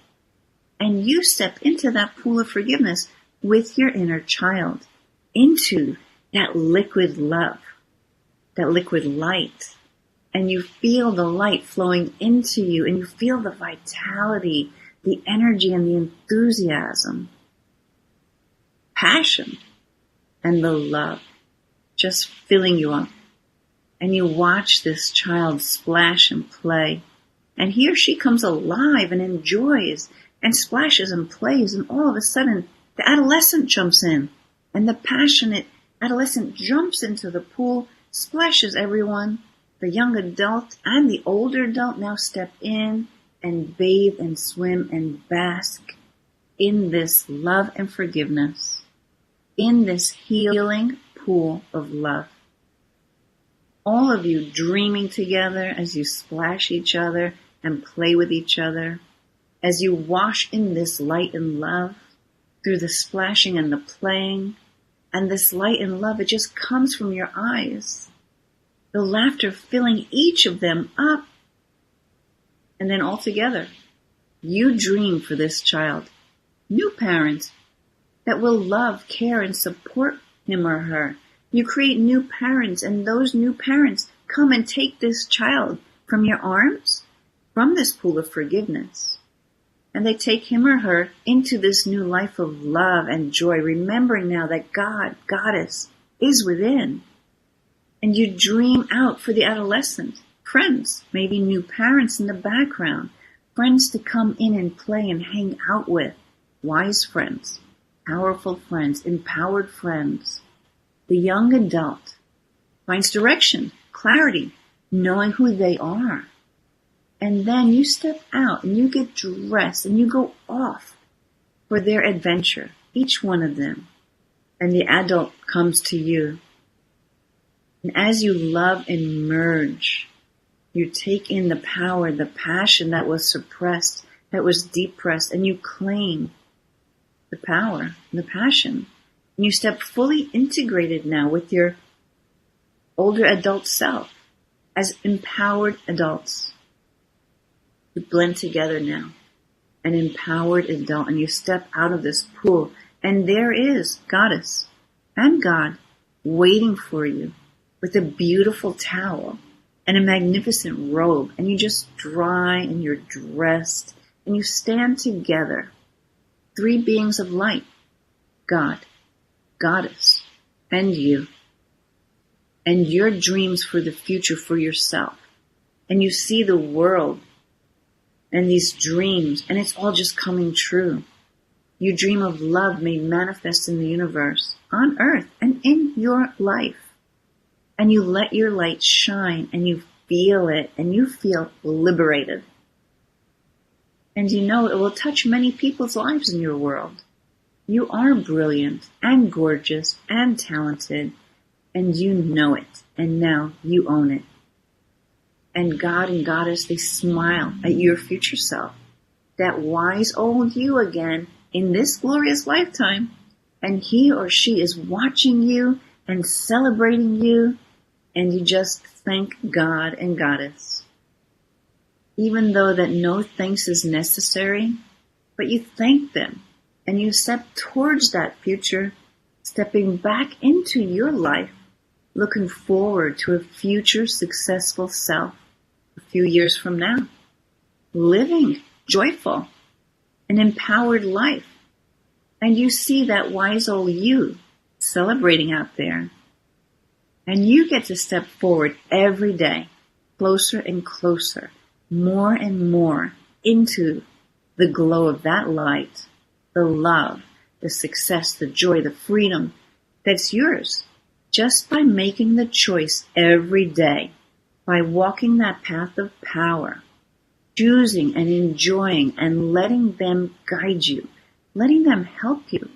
And you step into that pool of forgiveness with your inner child, into that liquid love, that liquid light. And you feel the light flowing into you, and you feel the vitality, the energy, and the enthusiasm, passion, and the love just filling you up. And you watch this child splash and play. And he or she comes alive and enjoys and splashes and plays. And all of a sudden, the adolescent jumps in. And the passionate adolescent jumps into the pool, splashes everyone. The young adult and the older adult now step in and bathe and swim and bask in this love and forgiveness, in this healing pool of love. All of you dreaming together as you splash each other and play with each other, as you wash in this light and love through the splashing and the playing, and this light and love, it just comes from your eyes. The laughter filling each of them up. And then all together, you dream for this child, new parents that will love, care, and support him or her. You create new parents, and those new parents come and take this child from your arms, from this pool of forgiveness. And they take him or her into this new life of love and joy, remembering now that God, Goddess, is within. And you dream out for the adolescent, friends, maybe new parents in the background, friends to come in and play and hang out with, wise friends, powerful friends, empowered friends. The young adult finds direction, clarity, knowing who they are. And then you step out and you get dressed and you go off for their adventure, each one of them. And the adult comes to you. And as you love and merge, you take in the power, the passion that was suppressed, that was depressed, and you claim the power, the passion. And you step fully integrated now with your older adult self as empowered adults. You blend together now, an empowered adult, and you step out of this pool, and there is Goddess and God waiting for you with a beautiful towel and a magnificent robe, and you just dry and you're dressed, and you stand together, three beings of light, God, Goddess, and you, and your dreams for the future for yourself. And you see the world and these dreams, and it's all just coming true. You dream of love made manifest in the universe, on earth, and in your life. And you let your light shine, and you feel it, and you feel liberated. And you know it will touch many people's lives in your world. You are brilliant and gorgeous and talented, and you know it, and now you own it. And God and Goddess, they smile at your future self, that wise old you again in this glorious lifetime, and he or she is watching you and celebrating you, and you just thank God and Goddess. Even though that no thanks is necessary, but you thank them. And you step towards that future, stepping back into your life looking forward to a future successful self a few years from now, living joyful, an empowered life. And you see that wise old you celebrating out there. And you get to step forward every day, closer and closer, more and more into the glow of that light, the love, the success, the joy, the freedom that's yours, just by making the choice every day, by walking that path of power, choosing and enjoying and letting them guide you, letting them help you,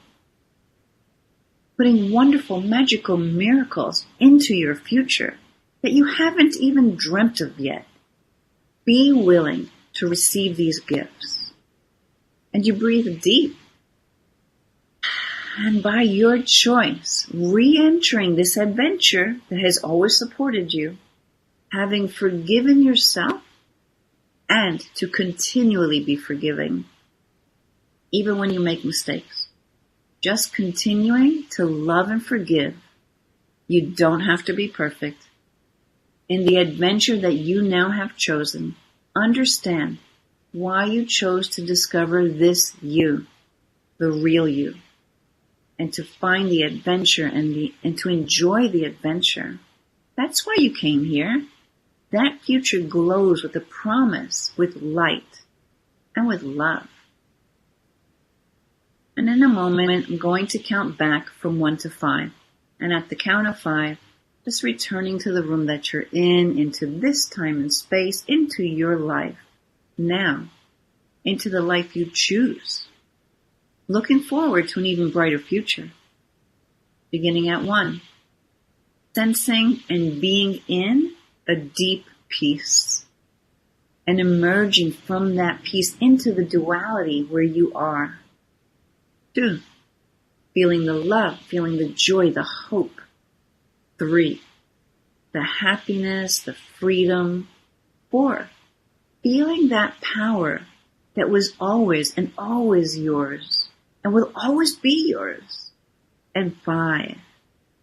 putting wonderful, magical miracles into your future that you haven't even dreamt of yet. Be willing to receive these gifts. And you breathe deep. And by your choice, re-entering this adventure that has always supported you, having forgiven yourself, and to continually be forgiving, even when you make mistakes. Just continuing to love and forgive. You don't have to be perfect. In the adventure that you now have chosen, understand why you chose to discover this you, the real you, and to find the adventure and to enjoy the adventure. That's why you came here. That future glows with a promise, with light, and with love. And in a moment, I'm going to count back from 1 to 5. And at the count of 5, just returning to the room that you're in, into this time and space, into your life now, into the life you choose. Looking forward to an even brighter future. Beginning at 1. Sensing and being in a deep peace. And emerging from that peace into the duality where you are. 2. Feeling the love, feeling the joy, the hope. 3. The happiness, the freedom. 4. Feeling that power that was always and always yours and will always be yours. And 5.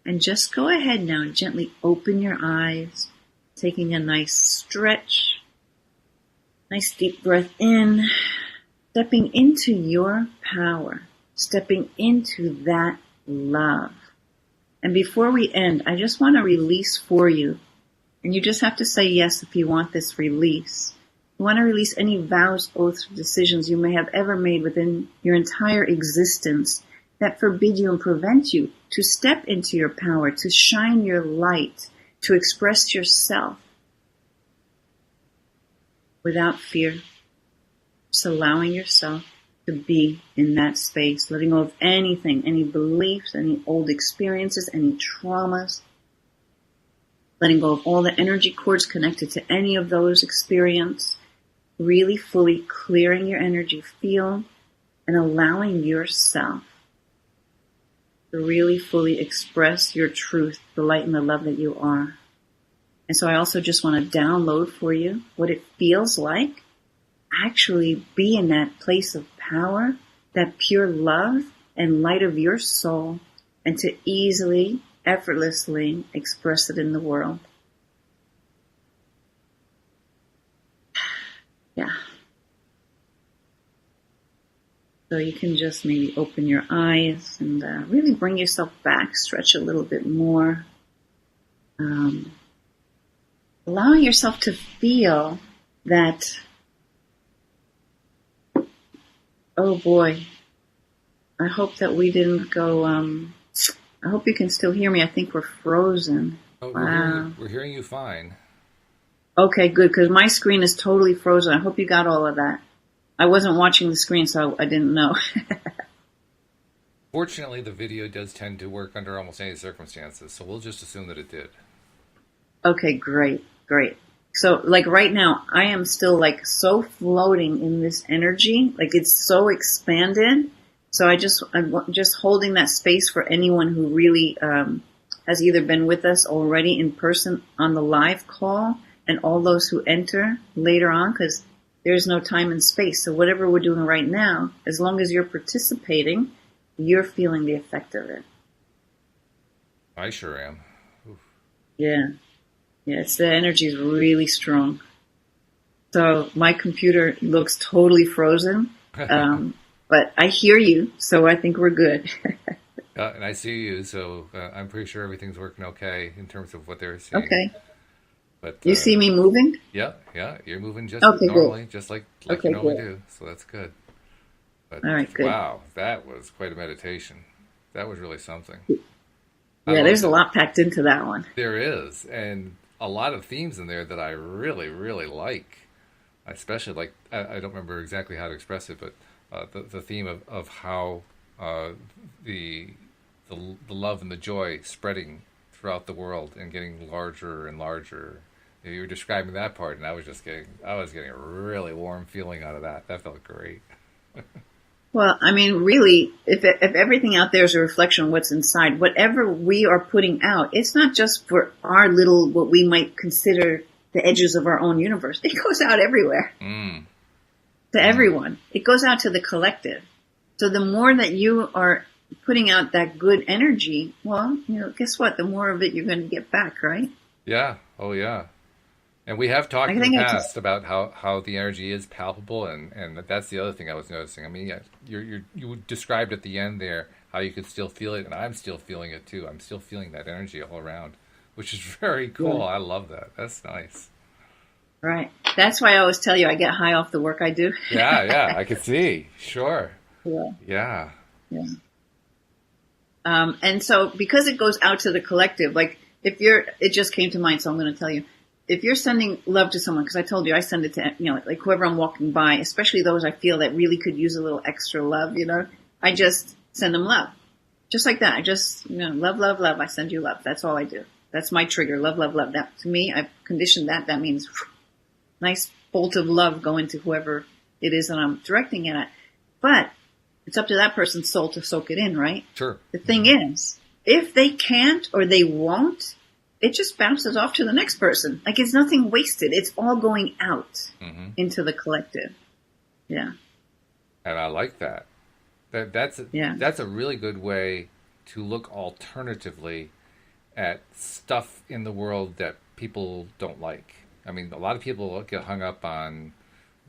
And just go ahead now and gently open your eyes, taking a nice stretch, nice deep breath in, stepping into your power, stepping into that love. And before we end, I just want to release for you, and you just have to say yes if you want this release. You want to release any vows, oaths, or decisions you may have ever made within your entire existence that forbid you and prevent you to step into your power, to shine your light, to express yourself without fear. Just allowing yourself to be in that space, letting go of anything, any beliefs, any old experiences, any traumas, letting go of all the energy cords connected to any of those experiences, really fully clearing your energy field and allowing yourself to really fully express your truth, the light and the love that you are. And so I also just want to download for you what it feels like actually be in that place of power, that pure love and light of your soul, and to easily, effortlessly express it in the world. Yeah. So you can just maybe open your eyes and really bring yourself back, stretch a little bit more. Allowing yourself to feel that, oh boy, I hope that we didn't go, I hope you can still hear me. I think we're frozen. Oh, Wow. we're hearing you fine. Okay, good, because my screen is totally frozen. I hope you got all of that. I wasn't watching the screen, so I didn't know. Fortunately, the video does tend to work under almost any circumstances, so we'll just assume that it did. Okay, great. So, like right now, I am still like so floating in this energy, like it's so expanded. So I'm just holding that space for anyone who really has either been with us already in person on the live call, and all those who enter later on, because there's no time and space. So whatever we're doing right now, as long as you're participating, you're feeling the effect of it. I sure am. Oof. Yeah. Yeah. It's the energy is really strong. So my computer looks totally frozen. But I hear you, so I think we're good. And I see you, so I'm pretty sure everything's working okay in terms of what they're seeing. Okay. But You see me moving? yeah, you're moving just Okay, normally, good. just like Okay, you normally good. do. So that's good. But All right, good. wow, that was quite a meditation. That was really something. I Yeah, there's loved a it. lot packed into that one. There is, and a lot of themes in there that I really, really like. I especially like. I don't remember exactly how to express it, but the theme of how uh, the, the love and the joy spreading throughout the world and getting larger and larger. You were describing that part, and I was getting a really warm feeling out of that. That felt great. Well, I mean, really, if everything out there is a reflection of what's inside, whatever we are putting out, it's not just for our little, what we might consider the edges of our own universe. It goes out everywhere Mm. to everyone. It goes out to the collective. So the more that you are putting out that good energy, well, guess what? The more of it you're going to get back, right? Yeah. Oh, yeah. And we have talked I in the think I past about how the energy is palpable, and that's the other thing I was noticing. I mean, yeah, you described at the end there how you could still feel it, and I'm still feeling it too. I'm still feeling that energy all around, which is very cool. Yeah. I love that. That's nice. Right. That's why I always tell you I get high off the work I do. Yeah, I could see. Sure. Yeah. Yeah. Yeah. And so because it goes out to the collective, like it just came to mind, so I'm going to tell you, if you're sending love to someone, because I told you I send it to, like whoever I'm walking by, especially those I feel that really could use a little extra love, I just send them love. Just like that. I just, love, love, love. I send you love. That's all I do. That's my trigger. Love, love, love. That to me, I've conditioned that. That means nice bolt of love going to whoever it is that I'm directing it at. But it's up to that person's soul to soak it in, right? Sure. The thing is, if they can't or they won't, it just bounces off to the next person. Like it's nothing wasted. It's all going out into the collective. Yeah. And I like that. That's a really good way to look alternatively at stuff in the world that people don't like. I mean, a lot of people get hung up on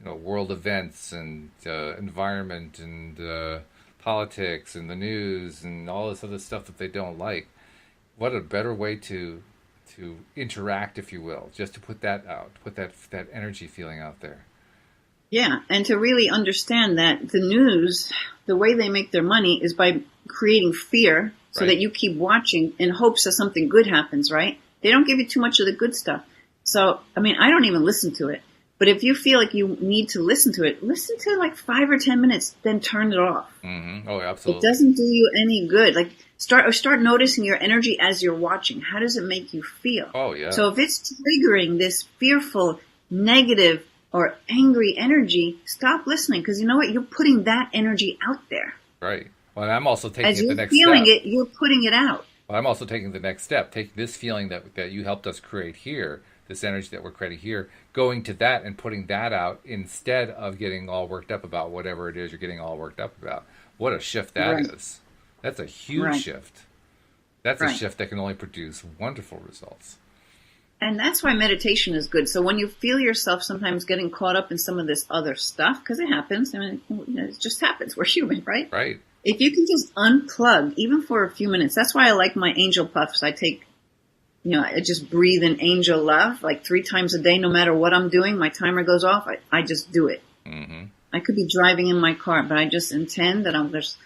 world events and environment and politics and the news and all this other stuff that they don't like. What a better way to interact, if you will, just to put that out, put that energy feeling out there. Yeah, and to really understand that the news, the way they make their money is by creating fear so that you keep watching in hopes that something good happens, right? They don't give you too much of the good stuff. So, I mean, I don't even listen to it. But if you feel like you need to listen to it, listen to like 5 or 10 minutes, then turn it off. Mm-hmm. Oh, absolutely. It doesn't do you any good. Like start noticing your energy as you're watching. How does it make you feel? Oh, yeah. So if it's triggering this fearful, negative, or angry energy, stop listening. Because you know what? You're putting that energy out there. Right. Well, I'm also taking as it you're the next feeling step. it, you're putting it out. Well, I'm also taking the next step. Take this feeling that you helped us create here, this energy that we're creating here, going to that and putting that out instead of getting all worked up about whatever it is you're getting all worked up about. What a shift that is. That's a huge shift. That's a shift that can only produce wonderful results. And that's why meditation is good. So when you feel yourself sometimes getting caught up in some of this other stuff, because it happens, I mean, it just happens. We're human, right? Right. If you can just unplug, even for a few minutes, that's why I like my angel puffs. I take, I just breathe in angel love like 3 times a day, no matter what I'm doing. My timer goes off. I just do it. Mm-hmm. I could be driving in my car, but I just intend that I'm just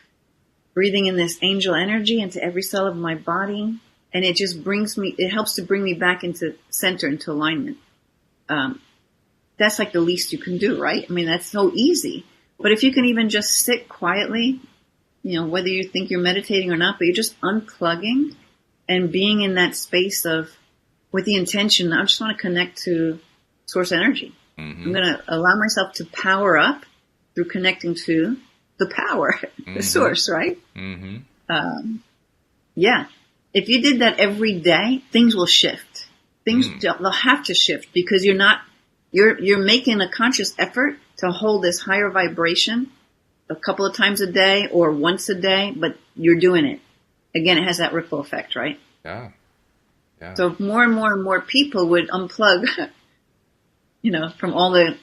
breathing in this angel energy into every cell of my body. And it just it helps to bring me back into center, into alignment. That's like the least you can do, right? I mean, that's so easy. But if you can even just sit quietly, whether you think you're meditating or not, but you're just unplugging and being in that space with the intention, I just want to connect to source energy. Mm-hmm. I'm going to allow myself to power up through connecting to the power, the source, right? Mm-hmm. Yeah. If you did that every day, things will shift. They'll have to shift because you're making a conscious effort to hold this higher vibration a couple of times a day or once a day, but you're doing it. Again, it has that ripple effect, right? Yeah. Yeah. So if more and more and more people would unplug, from all the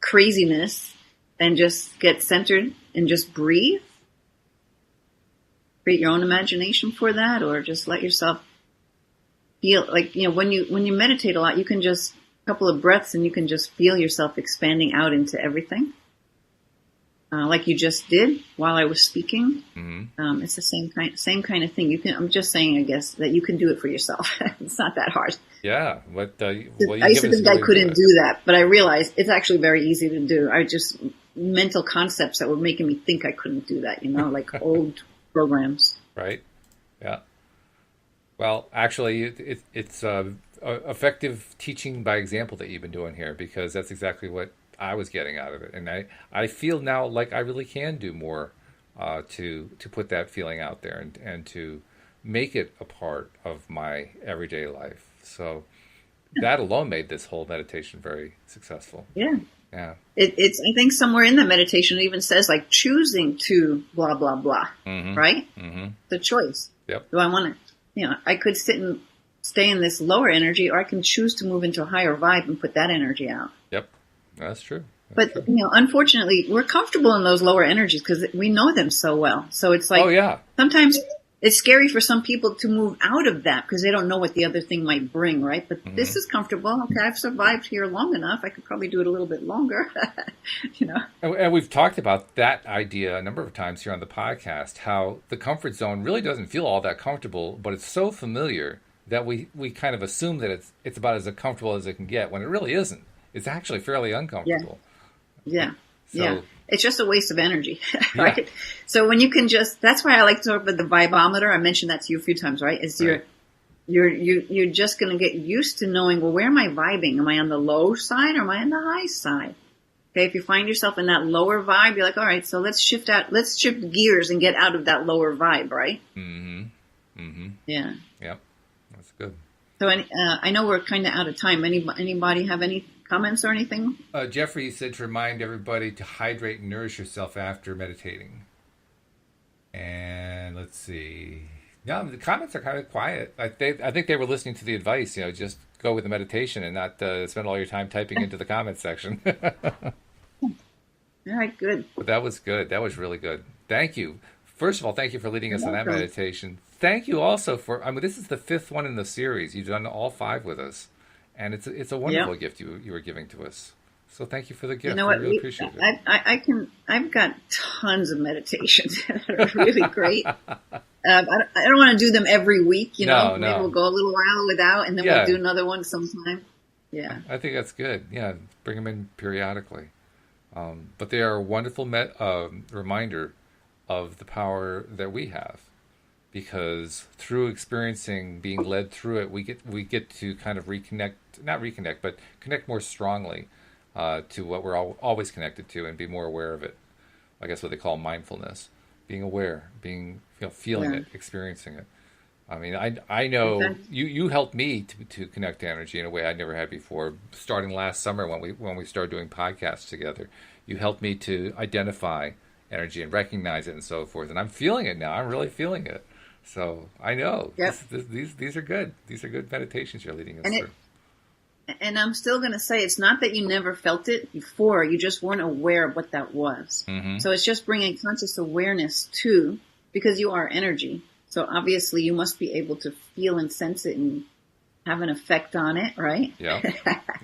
craziness and just get centered and just breathe, create your own imagination for that, or just let yourself feel like, when you meditate a lot, you can just a couple of breaths and you can just feel yourself expanding out into everything. Like you just did while I was speaking. Mm-hmm. It's the same kind of thing. I'm just saying, I guess, that you can do it for yourself. It's not that hard. Yeah. Well, I used to think I couldn't do that, but I realized it's actually very easy to do. I just mental concepts that were making me think I couldn't do that, like old programs. Right. Yeah. Well, actually, it's effective teaching by example that you've been doing here, because that's exactly what I was getting out of it. And I feel now like I really can do more to put that feeling out there and to make it a part of my everyday life. So that alone made this whole meditation very successful. Yeah. Yeah. It's I think somewhere in the meditation it even says like choosing to blah, blah, blah. Mm-hmm. Right? Mm-hmm. The choice. Yep. Do I want to, I could sit and stay in this lower energy, or I can choose to move into a higher vibe and put that energy out. Yep. That's true. But, unfortunately, we're comfortable in those lower energies because we know them so well. So it's like, sometimes it's scary for some people to move out of that because they don't know what the other thing might bring, right? But this is comfortable. Okay, I've survived here long enough. I could probably do it a little bit longer, And we've talked about that idea a number of times here on the podcast, how the comfort zone really doesn't feel all that comfortable, but it's so familiar that we kind of assume that it's about as comfortable as it can get, when it really isn't. It's actually fairly uncomfortable. Yeah. It's just a waste of energy, right? Yeah. So when you can that's why I like to talk about the vibometer. I mentioned that to you a few times, right? You're just going to get used to knowing, well, where am I vibing? Am I on the low side or am I on the high side? Okay. If you find yourself in that lower vibe, you're like, all right, so let's shift gears and get out of that lower vibe, right? Mm-hmm. Mm-hmm. Yeah. Yep. That's good. So I know we're kind of out of time. Anybody have any comments or anything? Jeffrey said to remind everybody to hydrate and nourish yourself after meditating. And let's see. No, the comments are kind of quiet. I think they were listening to the advice. Just go with the meditation and not spend all your time typing into the comments section. All right, good. But that was good. That was really good. Thank you. First of all, thank you for leading us on that meditation. Thank you also for, this is the 5th one in the series. You've done all 5 with us. And it's a wonderful gift you were giving to us. So thank you for the gift. You know what? I really appreciate it. I've got tons of meditations that are really great. I don't want to do them every week, Maybe we'll go a little while without, and then we'll do another one sometime. Yeah. I think that's good. Yeah, bring them in periodically. But they are a wonderful reminder of the power that we have. Because through experiencing being led through it, we get to kind of but connect more strongly to what we're always connected to, and be more aware of it. I guess what they call mindfulness, being aware, being feeling it, experiencing it. I know you helped me to connect to energy in a way I never had before. Starting last summer when we started doing podcasts together, you helped me to identify energy and recognize it and so forth. And I'm feeling it now. I'm really feeling it. So I know these are good. These are good meditations you're leading us through. And I'm still going to say it's not that you never felt it before. You just weren't aware of what that was. Mm-hmm. So it's just bringing conscious awareness to, because you are energy. So obviously you must be able to feel and sense it and have an effect on it, right? Yeah.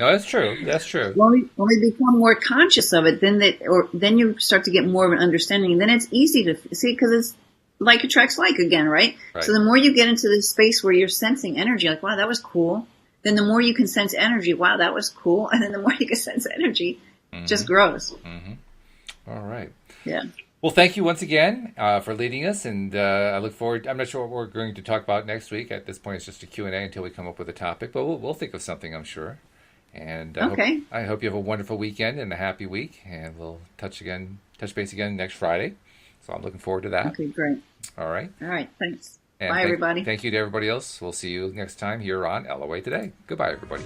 No, that's true. That's true. When we become more conscious of it, then you start to get more of an understanding. And then it's easy to see, because it's like attracts like again, right? So the more you get into this space where you're sensing energy, like, wow, that was cool. Then the more you can sense energy, wow, that was cool. And then the more you can sense energy, it just grows. Mm-hmm. All right. Yeah. Well, thank you once again for leading us. And I look forward. I'm not sure what we're going to talk about next week. At this point, it's just a Q&A until we come up with a topic. But we'll think of something, I'm sure. And I hope you have a wonderful weekend and a happy week. And we'll touch base again next Friday. So I'm looking forward to that. Okay, great. All right. Thanks. And bye, everybody. Thank you to everybody else. We'll see you next time here on LOA Today. Goodbye, everybody.